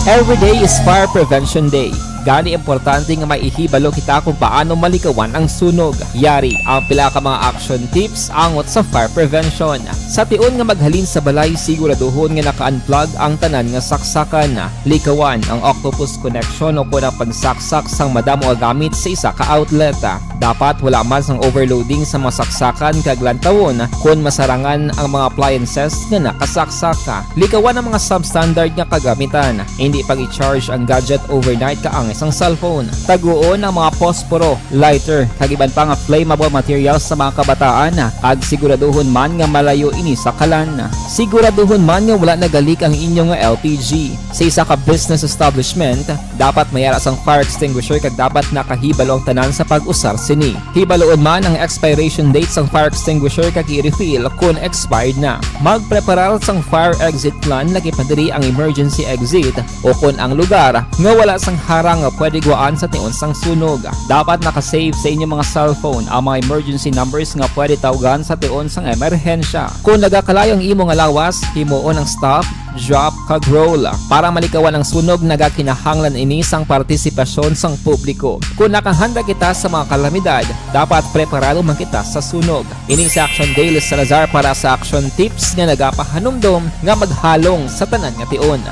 Every day is Fire Prevention Day. Gani importante nga maihibalo kita kung paano malikawan ang sunog. Yari ang pila ka mga action tips angot sa fire prevention. Sa tion nga maghalin sa balay, siguraduhon nga naka-unplug ang tanan nga saksakan. Likawan ang octopus connection o kung ang pagsaksak sang madamo nga gamit sa isa ka outlet. Dapat wala man sang overloading sa masaksakan kag lantawon kung masarangan ang mga appliances nga nakasaksaka. Likawan ang mga substandard nga kagamitan. Hindi pag i-charge ang gadget overnight kaang isang cellphone. Taguon ang mga posporo, lighter, kag iban pa nga flammable materials sa mga kabataan. Kag siguraduhon man nga malayo ini sa kalan. Siguraduhon man nga wala nagalik ang inyong LPG. Sa isa ka business establishment, dapat mayara sang fire extinguisher kag dapat nakahibalo ang tanan sa pag-usar sini. Hibaloon man ang expiration date sang fire extinguisher kag i-refill kung expired na. Magpreparar sang fire exit plan lagi padiri ang emergency exit o kung ang lugar nga wala sang harang nga pwede guwaan sa tion sang sunog. Dapat nakasave sa inyong mga cellphone ang mga emergency numbers nga pwede tawagan sa tion sang emerhensya. Kung nagakalayo ang imong lawas, himuon ang stop, drop, kag roll. Para malikawan ang sunog, nagakinahanglan ini sang partisipasyon sang publiko. Kung nakahanda kita sa mga kalamidad, dapat preparado man kita sa sunog. Ini sa Action Daily Salazar para sa action tips nga nagapahanumdom nga maghalong sa tanan nga tion.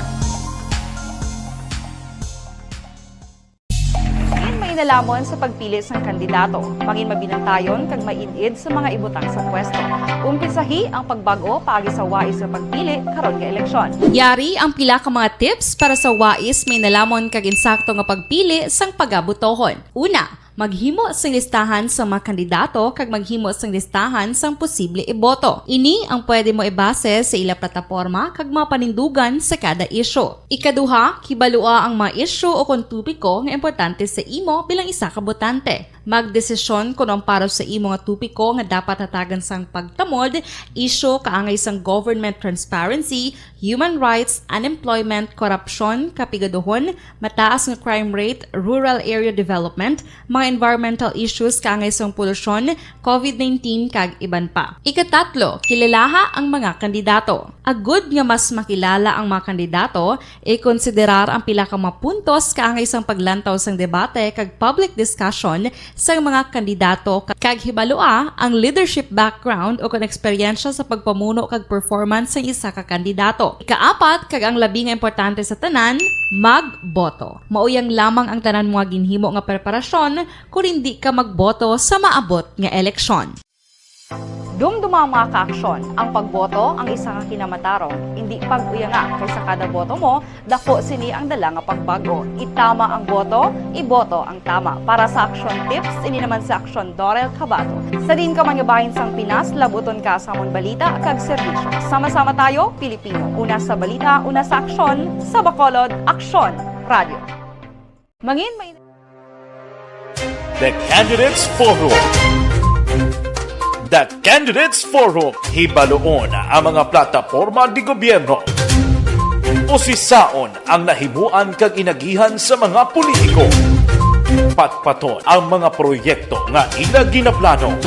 Lamon sa pagpili sang kandidato, pangin mabinantayon kag mainid sa mga ibutang sa pwesto. Umpisahi ang pagbago paagi sa wais sa pagpili karon nga eleksyon. Yari ang pila ka mga tips para sa wais may nalamon kag insakto nga pagpili sang pagabutohon. Una, Maghimo sang listahan sa mga kandidato kag maghimo sang listahan sang posible iboto. Ini ang pwede mo ibase sa ila plataporma kag mga panindugan sa kada isyu. Ikaduha, kibalua ang mga isyu o kung tupiko nga importante sa imo bilang isa ka botante. Magdesisyon kung ang para sa imo nga tupiko nga dapat hatagan sang pagtamod, isyu kaangay sang government transparency, human rights, unemployment, korupsyon, kapigaduhon, mataas nga crime rate, rural area development, mga environmental issues kaangay sang polusyon, COVID-19 kag iban pa. Ikatatlo, kilalaha ang mga kandidato. Agud nga mas makilala ang mga kandidato, i-konsiderar ang pila ka mga puntos kaangay sang paglantaw sang debate kag public discussion sa mga kandidato kag hibalua ang leadership background o kung eksperyensya sa pagpamuno kag performance sa isa ka kandidato. Ikaapat, kag ang labi nga importante sa tanan, magboto. Mauyang lamang ang tanan mga ginhimo nga preparasyon kung hindi ka magboto sa maabot nga eleksyon. Dumduma ang mga kaaksyon. Ang pagboto ang isa ka kinamatarong. Hindi pag-uya nga kaysa kada boto mo, dako sini ang dala nga pagbago. Itama ang boto, iboto ang tama. Para sa action tips, ini naman sa Aksyon Dorel Cabato. Sa din ka manyabahin sang Pinas, labuton ka sa amon balita kag serbisyo. Sama-sama tayo, Pilipino. Una sa balita, una sa aksyon, sa Bacolod, Aksyon Radio. Mangin may The Candidates Forum. The Candidates Forum, hibaluon ang mga plataporma di gobyerno. Usisaon ang nahimuan kag inagihan sa mga politiko. Patpaton ang mga proyekto nga ila ginaplano.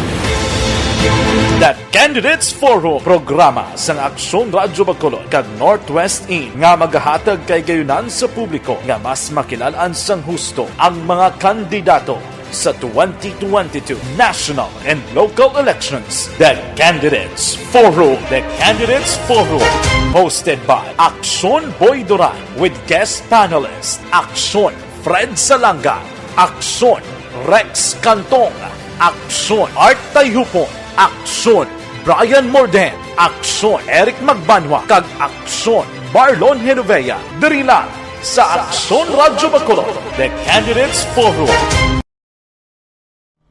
The Candidates Forum, programa sang Aksyon Radyo Bacolod kag Northwest In nga magahatag kay gayunan sa publiko nga mas makilalaan sang husto ang mga kandidato sa 2022 national and local elections. The Candidates Forum. The Candidates Forum. Hosted by Aksyon Boy Duran with guest panelists Aksyon Fred Salanga, Aksyon Rex Cantong, Aksyon Art Tayhupon, Aksyon Brian Morden, Aksyon Eric Magbanwa, kag Aksyon Marlon Genovea. Diri lang sa Aksyon Radyo Bacolod. The Candidates Forum.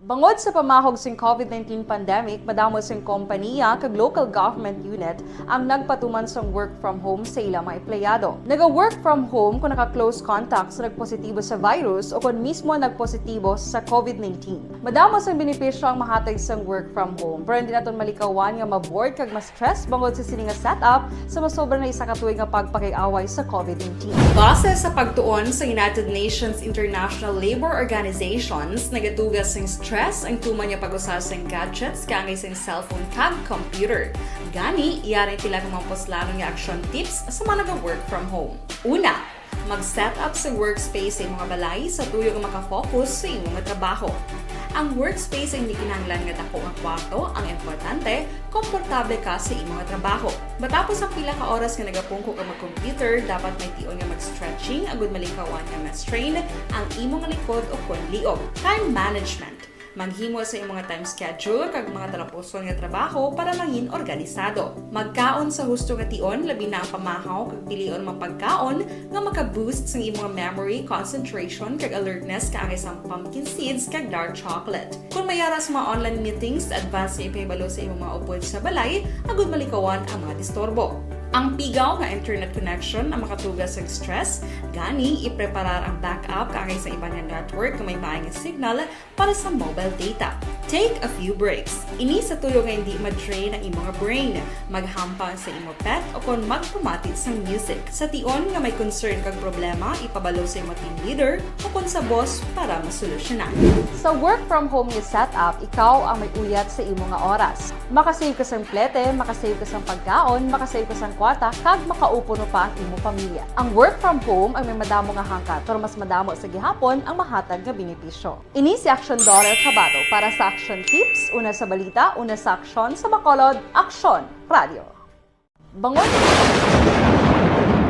Bangod sa pamahog sing COVID-19 pandemic, madamo sing kompanya kag local government unit ang nagpatuman sang work from home sa ilang mga empleyado. Naga-work from home kung naka-close contact sa nagpositibo sa virus o kung mismo nagpositibo sa COVID-19. Madamo sang benepisyo ang mahatag sang work from home, pero hindi naton malikawan nga maboard kag ma-stress bangod sa sini nga setup sa masobra na isa ka tuig nga pagpakiaway sa COVID-19. Base sa pagtuon sa United Nations International Labour Organizations, nagatugas sing stress ang tuman niya pag-usas ng gadgets kangay sa cellphone kag computer. Gani, iyaring pila ng mga poslanong nga action tips sa mga nag-work from home. Una, mag-set up sa workspace sa mga balay sa tuyo nga makafocus sa imong trabaho. Ang workspace ay hindi kinahanglan nga dako nga kwarto, ang importante, komportable ka sa imong trabaho. Matapos ang pila ka oras nga nagapungko ka mag-computer, dapat may tion nga mag-stretching agud malikawan nga ma-strain ang imong likod o kon liog. Time management. Maghimo sa imong time schedule kag mga talapuson nga trabaho para maging organisado. Magkaon sa husto nga tion, labi na ang pamahaw kag pilion mapagkaon nga maka-boost sa imong memory, concentration kag alertness kaangay sang pumpkin seeds kag dark chocolate. Kung mayaras mga online meetings, advance nga ipahibalo sa imong mga upod sa balay, agud malikawan ang mga disturbo. Ang pigaw nga internet connection ang makatugas sa stress, gani ipreparar ang backup kaangay sa ibang network nga may maayong signal para sa mobile data. Take a few breaks. Ini sa tuyo nga hindi ma-drain ang imong brain, maghampang sa imong pet o kon magpumatid sa music. Sa tion nga may concern kag problema, ipabalo sa imong team leader o kon sa boss para masolusyonan. Sa work from home nga setup, ikaw ang may uyat sa imong nga oras. Makasave ka sa plete, makasave ka sa pagkaon, makasave ka sa kwarta, kag makaupo no pa ang imong pamilya. Ang work from home ay may madamo nga hangkat, pero mas madamo sa gihapon ang mahatag nga benepisyo. Ini si Aksyon Dorel Cabato para sa Action Tips, una sa balita, una sa aksyon, sa Bacolod, Aksyon Radio. Bangod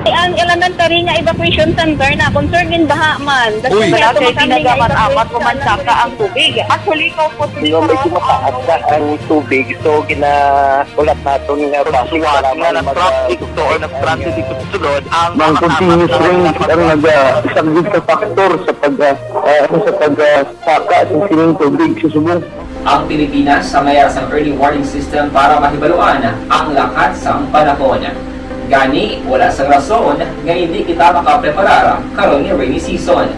Ang elementary nga evacuation center na concern din baha man. Uy! Kaya Kaya pinagamat-amat evacuation kumansaka ang tubig. Actually, ko po Hindi mo medyo mataas na ang tubig. So, ulat natin nga pagsuwat nga ng traffic to or nag-traffic dito sa sulod. Ang continuous rain ang isang good factor sa pagsaka sa sining tubig sa subong. Ang Pilipinas sa mayroon sa early warning system para mahibaluan ang lakas sa panahon. Gani, wala sa rason nga hindi kita makapreparar karon ni rainy season.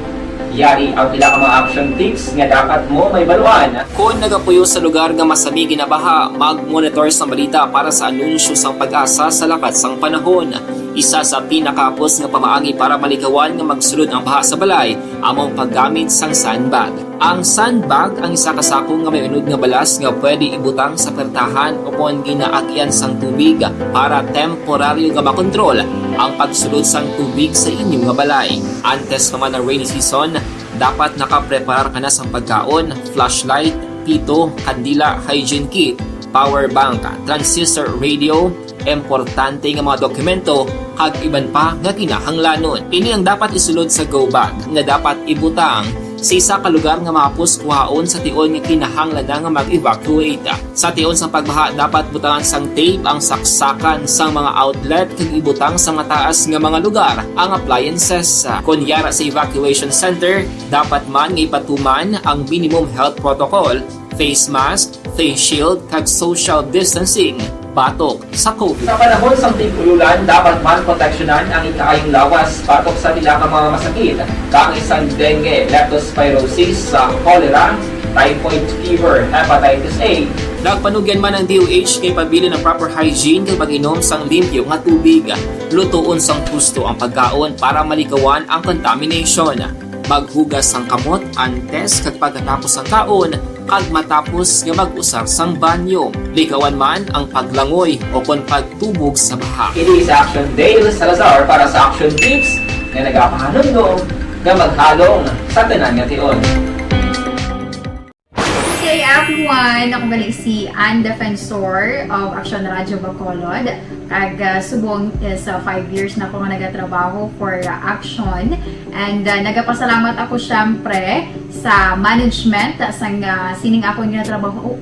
Yari ang pila ka mga action tips nga dapat mo may baluan. Kung nagapuyo sa lugar nga masabi ginabaha, mag-monitor sa balita para sa anunsyo sang pag-asa sa lakas sang panahon. Isa sa pinakapos nga pamaagi para malikawan nga magsulod ang baha sa balay, among paggamit sang sandbag. Ang sandbag ang isa kasakong nga may unod nga balas nga pwede ibutang sa pertahan upon ginaagyan sang tubig para temporaryo nga makontrol ang pagsulod sang tubig sa inyong nga balay. Antes naman ng rainy season, dapat nakapreparar ka na sang pagkaon, flashlight, pito, kandila, hygiene kit, power bank, transistor radio, importante nga mga dokumento kag iban pa nga kinahanglanon. Ini ang dapat isulod sa go bag nga dapat ibutang sa isa ka lugar nga mapus kuhaon sa tion nga kinahanglan nga mag-evacuate. Sa tion sa pagbaha dapat butangan sang tape ang saksakan sang mga outlet kag ibutang sa mataas nga mga lugar ang appliances. Kunyara sa evacuation center, dapat man nga ipatuman ang minimum health protocol, face mask, face shield kag social distancing batok sa COVID. Sa panahon sa tig-ululan, dapat man proteksyonan ang ikaayong lawas batok sa tila ka mga masakit, kang isang dengue, leptospirosis, cholera, typhoid fever, hepatitis A. Nagpanugyan man ang DOH kay pabili ng proper hygiene kay pag-inom sang limpyo nga tubig. Lutuon sang gusto ang pagkaon para malikawan ang contamination. Maghugas sang kamot antes kag pagkatapos ang kaon kag matapos nga mag-usar sang banyo. Likawan man ang paglangoy o kon pagtubog sa baha. It is Action Dale Salazar para sa Action Tips nga nagapahanundong nga maghalong sa tanan nga tion. Hey everyone! Ako gali si Ann Defensor of Action Radio Bacolod. Kag subong is 5 years na ako nga nagatrabaho for Action. And nagapasalamat ako syempre sa management sang sining ako nga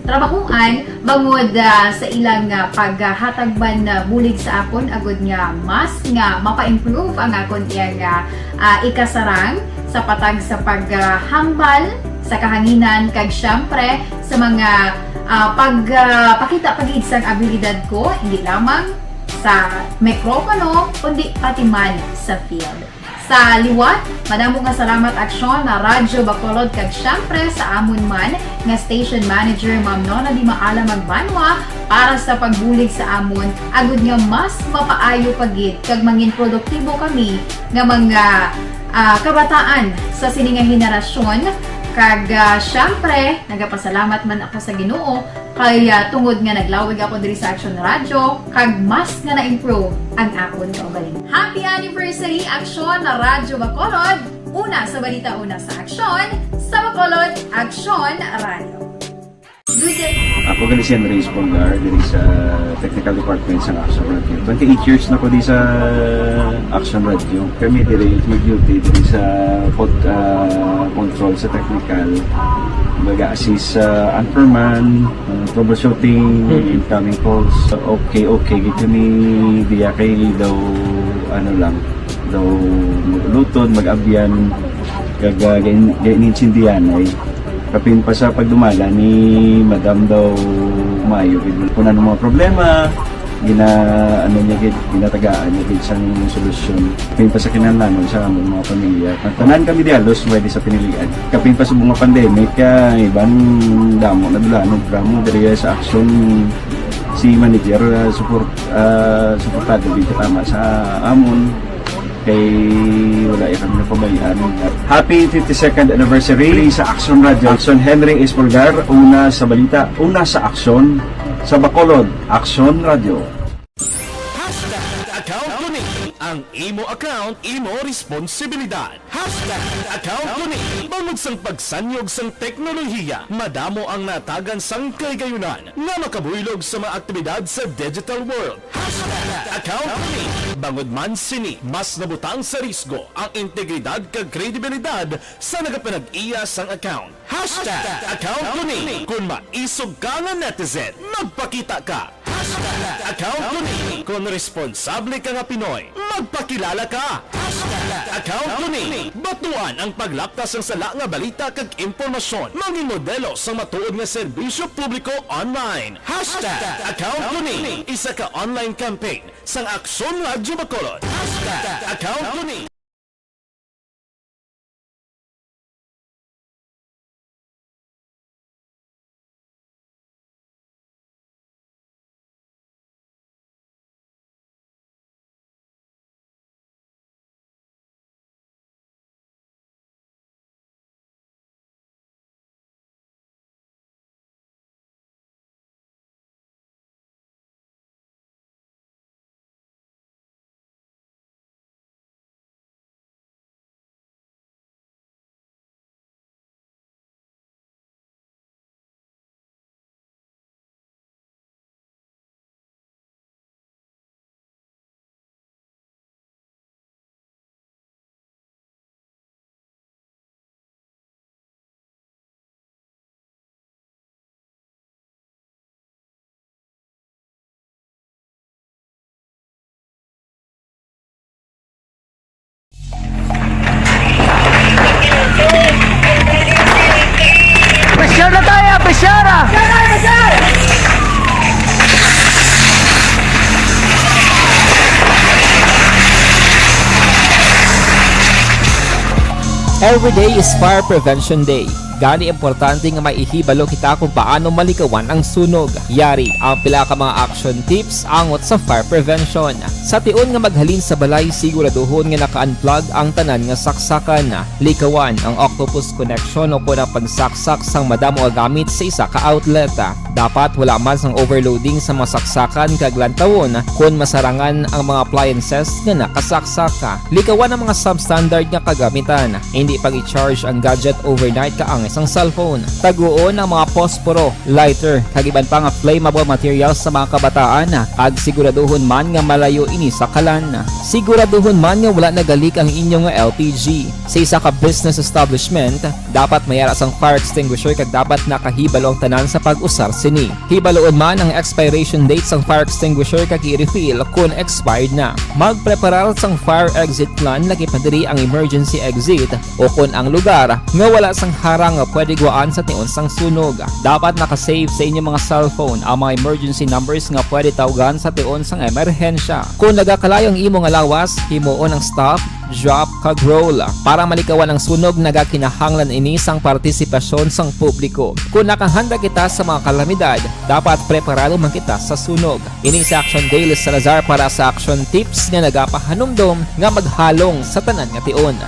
trabahuan bangod sa ilang paghatagban na bulig sa akon agud nga mas nga mapa-improve ang akon iyang ikasarang sa patag sa paghambal sa kahanginan kag syempre sa mga pagpakita pagid sang abilidad ko hindi lamang sa mikropono kundi pati man sa field. Sa liwat, madamo nga salamat Aksyon na Radyo Bacolod kag syempre sa amon man nga station manager Ma'am Nona Di Maala Magbanwa para sa pagbulig sa amon agud nga mas mapaayo pagid kag mangin produktibo kami nga mga kabataan sa sining nga henerasyon. Kag syempre, nagapasalamat man ako sa Ginoo kay tungod nga naglawig ako diri sa Action Radio kag mas nga na-improve ang akon kaugalingon. Happy anniversary Action na Radyo Bacolod! Una sa balita, una sa Action, sa Bacolod, Action Radio. Good day! Ako gali si Andres Polgar diri sa Technical Department sa Action Radio. 28 years na ko di sa Action Radio. Kami diri mag-duty diri sa control sa technical. Mag-assist sa anchorman, troubleshooting, incoming calls. Okay. Gito ni diya kay daw lutod, mag-abyan, ganinsindihan ay kapin pa sa pagdumala ni Madam daw Mayo kung ano mga problema ginatagaan niya sa solusyon kapin pa sa kinahanglan sa among mga pamilya tanan kami dialos pwede sa pinilian kapin pa sa mga pandemic ibang damo na dulanog gramo diri sa Action si manager suportado din tama sa amon kay wala kami napabayaan. Happy 52nd anniversary sa Action Radio. Action Henry Espolgar, una sa balita, una sa Action, sa Bacolod, Action Radio. Account Kunin, ang Ang imo account, imo responsibilidad. #account ko ni. Bangod sang pagsanyog sang teknolohiya, madamo ang natagan sang kaygayunan nga makabuylog sa mga aktibidad sa digital world. #account ko ni. Bangod man sini, mas nabutang sa risgo ang integridad kag kredibilidad sa nagapanag-iya sang account. #account ko ni. Kung maisog ka nga netizen, magpakita ka. #account ko ni. Kung responsable ka nga Pinoy, magpakilala ka. #account ko ni. Batuan ang paglaptas ng sala nga balita kag impormasyon. Maging modelo sa matuod nga serbisyo publiko online. #account ko ni. Isa ka online campaign sang Aksyon Radyo Bacolod. #account ko ni. Pressure na tayo, pressure! Every day is Fire Prevention Day. Gani importante nga maihibalo kita kung paano malikawan ang sunog. Yari ang pila ka mga action tips angot sa fire prevention. Sa tion nga maghalin sa balay, siguraduhon nga naka-unplug ang tanan nga saksakan. Likawan ang octopus connection o kung ang pagsaksak sang madamo nga gamit sa isa ka outlet. Dapat wala man sang overloading sa mga saksakan kag lantawon kung masarangan ang mga appliances nga nakasaksaka. Likawan ang mga substandard nga kagamitan. Hindi pag i-charge ang gadget overnight kaang isang cellphone. Taguon ang mga posporo, lighter, kag iban pa nga flammable materials sa mga kabataan. Ag siguraduhon man nga malayo ini sa kalan. Siguraduhon man nga wala nagalik ang inyong LPG. Sa isa ka business establishment, dapat mayara sang fire extinguisher kag dapat nakahibalo ang tanan sa pag-usar sini. Hibaloon man ang expiration date sang fire extinguisher kag i-refill kung expired na. Magpreparar sang fire exit plan lagi pa diri ang emergency exit o kung ang lugar nga wala sang harang nga pwede guaan sa tion sang sunog. Dapat nakasave sa inyong mga cellphone ang mga emergency numbers nga pwede tawagan sa tion sang emerhensya. Kung nagakalayo ang imong alawas, himuon ang stop, drop, kag roll. Para malikawan ang sunog, nagakinahanglan ini sang partisipasyon sang publiko. Kung nakahanda kita sa mga kalamidad, dapat preparado man kita sa sunog. Ini sa Action Daily Salazar para sa action tips nga nagapahanumdom nga maghalong sa tanan nga tion.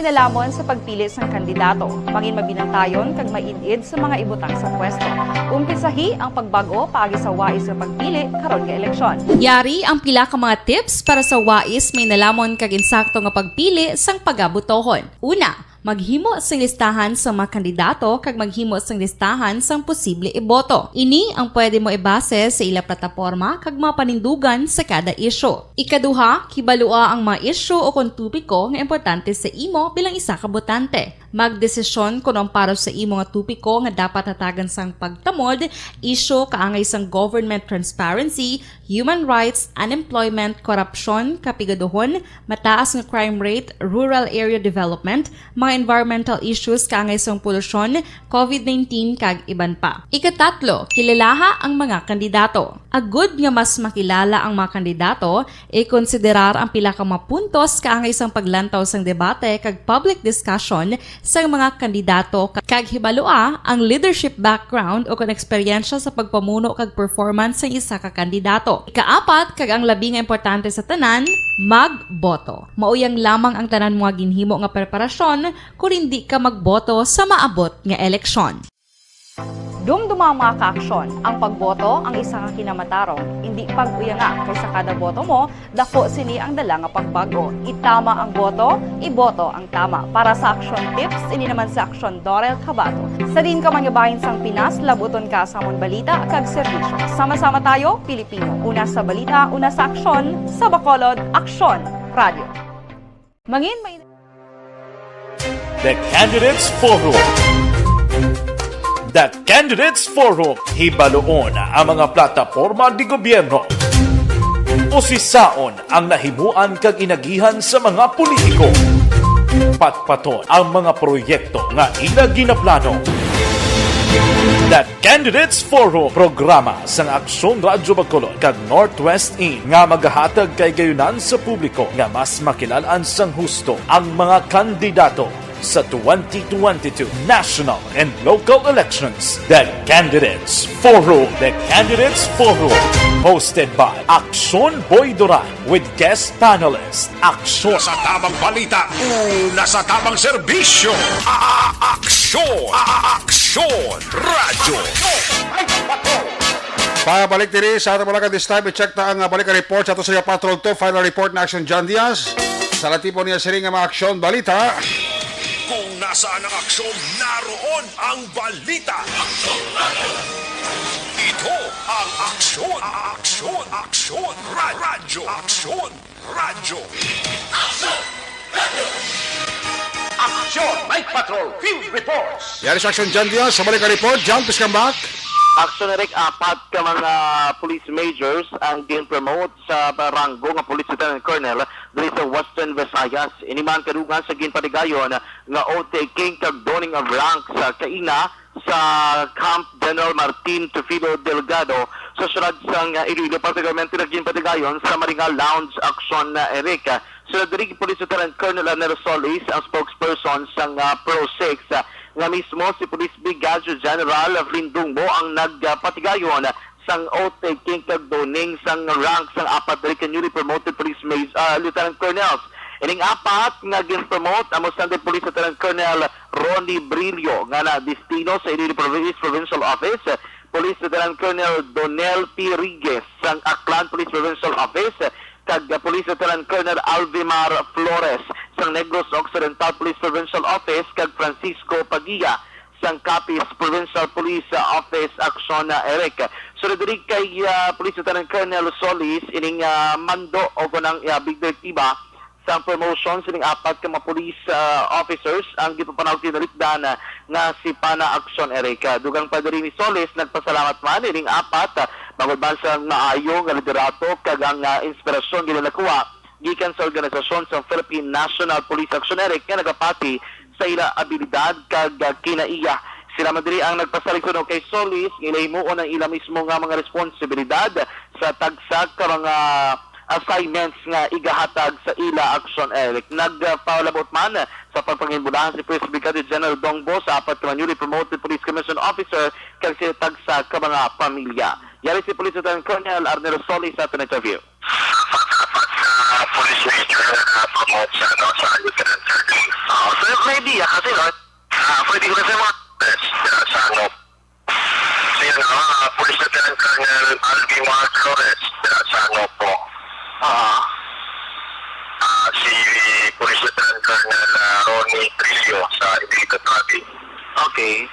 Nalamon sa pagpili ng kandidato, pangin mabinantayon kag mainid sa mga ibutang sa pwesto. Umpisahi ang pagbago paagi sa wais sa pagpili karon nga eleksyon. Yari ang pila ka mga tips para sa wais may nalamon kag insakto nga pagpili sang pagabutohon. Una, maghimo sang listahan sa mga kandidato kag maghimo sang listahan sang posible iboto. Ini ang pwede mo ibase sa ila plataporma kag mga panindugan sa kada isyu. Ikaduha, kibalua ang mga isyu o kung tupiko nga importante sa imo bilang isa ka botante. Magdesisyon kung ang para sa imo nga tupiko nga dapat hatagan sang pagtamod, isyu kaangay sang government transparency, human rights, unemployment, korupsyon, kapigaduhon, mataas nga crime rate, rural area development, mga environmental issues kaangay sang polusyon, COVID-19 kag iban pa. Ikatatlo, kilalaha ang mga kandidato. Agud nga mas makilala ang mga kandidato, i-konsiderar ang pila ka mga puntos kaangay sang paglantaw sang debate kag public discussion sa mga kandidato kag hibalua ang leadership background o kung eksperyensya sa pagpamuno kag performance sa isa ka kandidato. Ikaapat kag ang labi nga importante sa tanan, magboto. Mauyang lamang ang tanan mga ginhimo nga preparasyon kung hindi ka magboto sa maabot nga eleksyon. Dumduma ang mga kaaksyon. Ang pagboto ang isa ka kinamatarong. Hindi pag-uya nga kaysa kada boto mo, dako sini ang dala nga pagbago. Itama ang boto, iboto ang tama. Para sa action tips, ini naman sa action Dorel Cabato. Sa din ka mangabahin sang Pinas, labuton ka sa amon balita kag serbisyo. Sama-sama tayo, Pilipino. Una sa balita, una sa aksyon, sa Bacolod, Aksyon Radio. Mangin may The Candidates Forum. The Candidates Forum, hibaloon ang mga plataporma di gobyerno. Usisaon ang nahimuan kag inagihan sa mga politiko. Patpaton ang mga proyekto nga ila ginaplano. The Candidates Forum, programa sang Aksyon Radyo Bacolod kag Northwest In nga magahatag kay gayunan sa publiko nga mas makilalaan sang husto ang mga kandidato sa 2022 national and local elections. The Candidates Forum. The Candidates Forum. Hosted by Aksyon Boy Duran with guest panelist Aksyon. Sa tamang balita, sa tamang serbisyo. Aksyon! Aksyon! Radyo! Pabalik diri sa atong Bulacan this time, i-check na ang balikan report sa ato sa Patrol 2, final report na Action John Diaz. Sa latipo niya siring nga mga aksyon balita. Kung nasaan ang aksyon, naroon ang balita. Ito ang aksyon, aksyon, aksyon, radyo, aksyon, radyo. Action Night Patrol Field Reports. Yari sa Action John Diaz, sa balikan report. John, please come back. Action Eric, apat ka mga police majors ang gin-promote sa baranggo nga Police Lieutenant Colonel dali sa Western Visayas. Iniman kadugan sa ginpatigayon nga o-taking kagdoning of rank sa kaina sa Camp General Martin Teofilo Delgado sa syudad sang Iloilo, particularmente na ginpatigayon sa Maringal Lounge Action Eric. Sa Police Lieutenant Colonel Arnel Solis, ang spokesperson sang Pro 6, nga mismo si Police Brigadier General Flindungbo ang nagpatigayon sang o-taking kagdoning sang rank sang apat na newly promoted police lieutenant colonels. Ining apat nga gin-promote ang Sunday Police Lieutenant Colonel Ronnie Brillo nga na destino sa Iloilo Provincial Office, Police Lieutenant Colonel Donel P. Riguez sang Aklan Police Provincial Office, kag Police Lieutenant Colonel Alvimar Flores sang Negros Occidental Police Provincial Office, kag Francisco Padilla sang Capiz Provincial Police Office Action Eric. So diri kay Police Lieutenant Colonel Solis ining mando o kunang big direktiba sa promotion sining apat ka mga police officers ang gipapanawag tinalikdan nga si Pana Action Eric. Dugang pa diri ni Solis nagpasalamat man ining apat magulban sa maayo nga liderato kag ang inspirasyon ginalakuha gikan sa organisasyon sa Philippine National Police Action Eric nga nagapati sa ila abilidad kag kinaiya. Sila madiri ang nagpasalig kay Solis gilaymuon ang ila mismo nga mga responsibilidad sa tagsa ka mga assignments nga igahatag sa ila Action Eric. Nagpalabot man sa pagpanginbudahan si Police Brigadier General Dongbo sa apat ka newly promoted Police Commission Officer kag si tagsa ka mga pamilya. Yari si Police Lieutenant Colonel Arnel Solis sa ating interview. Police Major promote sa Lieutenant Colonel. So may idea kasi pwede ko na sa mga sa Police Lieutenant Colonel Alvimar Flores sa po. Si Police Lieutenant Colonel Ronnie Brillo sa Iloilo Province. Okay.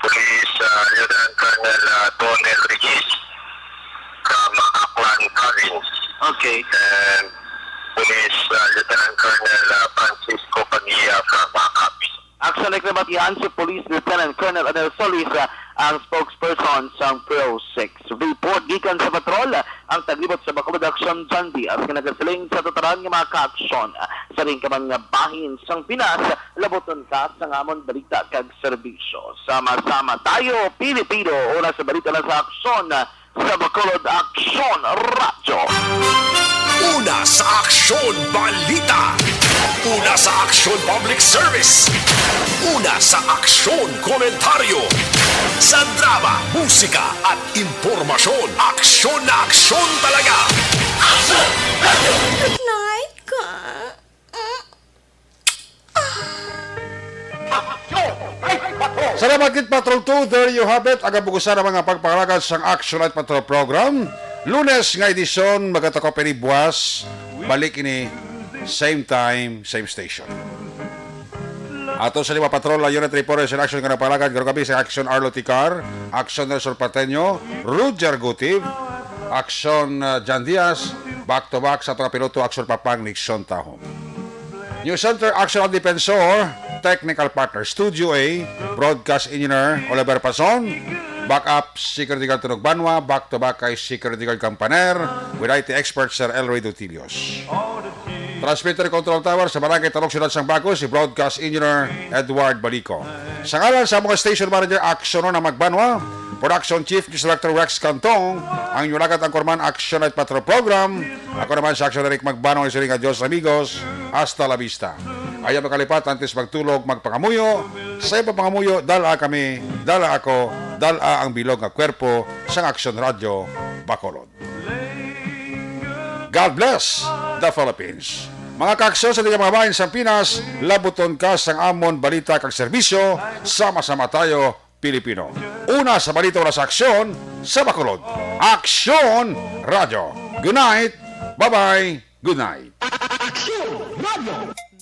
Police Lieutenant Colonel Donel Riguez from Aklan Province. Okay. And Police Lieutenant Colonel Francisco Padilla from Capiz. Action like naman yan si Police Lieutenant Colonel Arnel Solis ang spokesperson sa Pro 6. Report gikan sa patrol ang taglibot sa Bacolod Action John Diaz kinagasiling sa tataran ng mga ka-aksyon sa ring ka mga bahin sang Pinas laboton ka sa ngamon balita kag serbisyo. Sama-sama tayo Pilipino una sa balita lang sa aksyon sa Bacolod Action Radio. Una sa aksyon balita. Una sa aksyon public service. Una sa aksyon komentaryo. Sa drama, musika at impormasyon. Aksyon na aksyon talaga. Good night, ka. Sa Salamat kit Patrol 2. There you have it. Agabugusan ang mga pagpangalagan sa Action Night Patrol program. Lunes nga edisyon, magatako peri buwas. Balik ini same time, same station. Ato sa lima patrol la unit report sa action nga napalagan garo gabi sa Action Arlo Ticar, Action Nelson Pateño, Roger Gutib, Action Jan Diaz, back to back sa mga piloto Action Papang Nixon Tahom. New Center Action Defensor, Technical Partner Studio A, Broadcast Engineer Oliver Pason, Backup Security Guard Tunog Banwa, back to back kay Security Guard Campaner, with IT expert Sir Elroy Dutilios. Transmitter Control Tower sa Barangay Talok Ciudad Sangbago, si Broadcast Engineer Edward Balico. Sa ngalan sa mga Station Manager Action na Magbanwa, Production Chief Director Rex Cantong, ang inyulagat ang Korman Action Night Patrol Program. Ako naman sa Action Eric Magbanwa, isiling adios amigos, hasta la vista. Ayaw makalipat, antes magtulog, magpangamuyo. Sa iba pangamuyo, dala kami, dala ako, dala ang bilog ng kwerpo sa Action Radio Bacolod. God bless the Philippines. Mga kakso sa mga babaeng sa Pinas, labuton ka sang amon balita kag serbisyo, sama-sama tayo Pilipino. Una sa balita oras sa aksyon sa Bacolod. Action Radio. Good night. Bye-bye. Good night. Action Radio.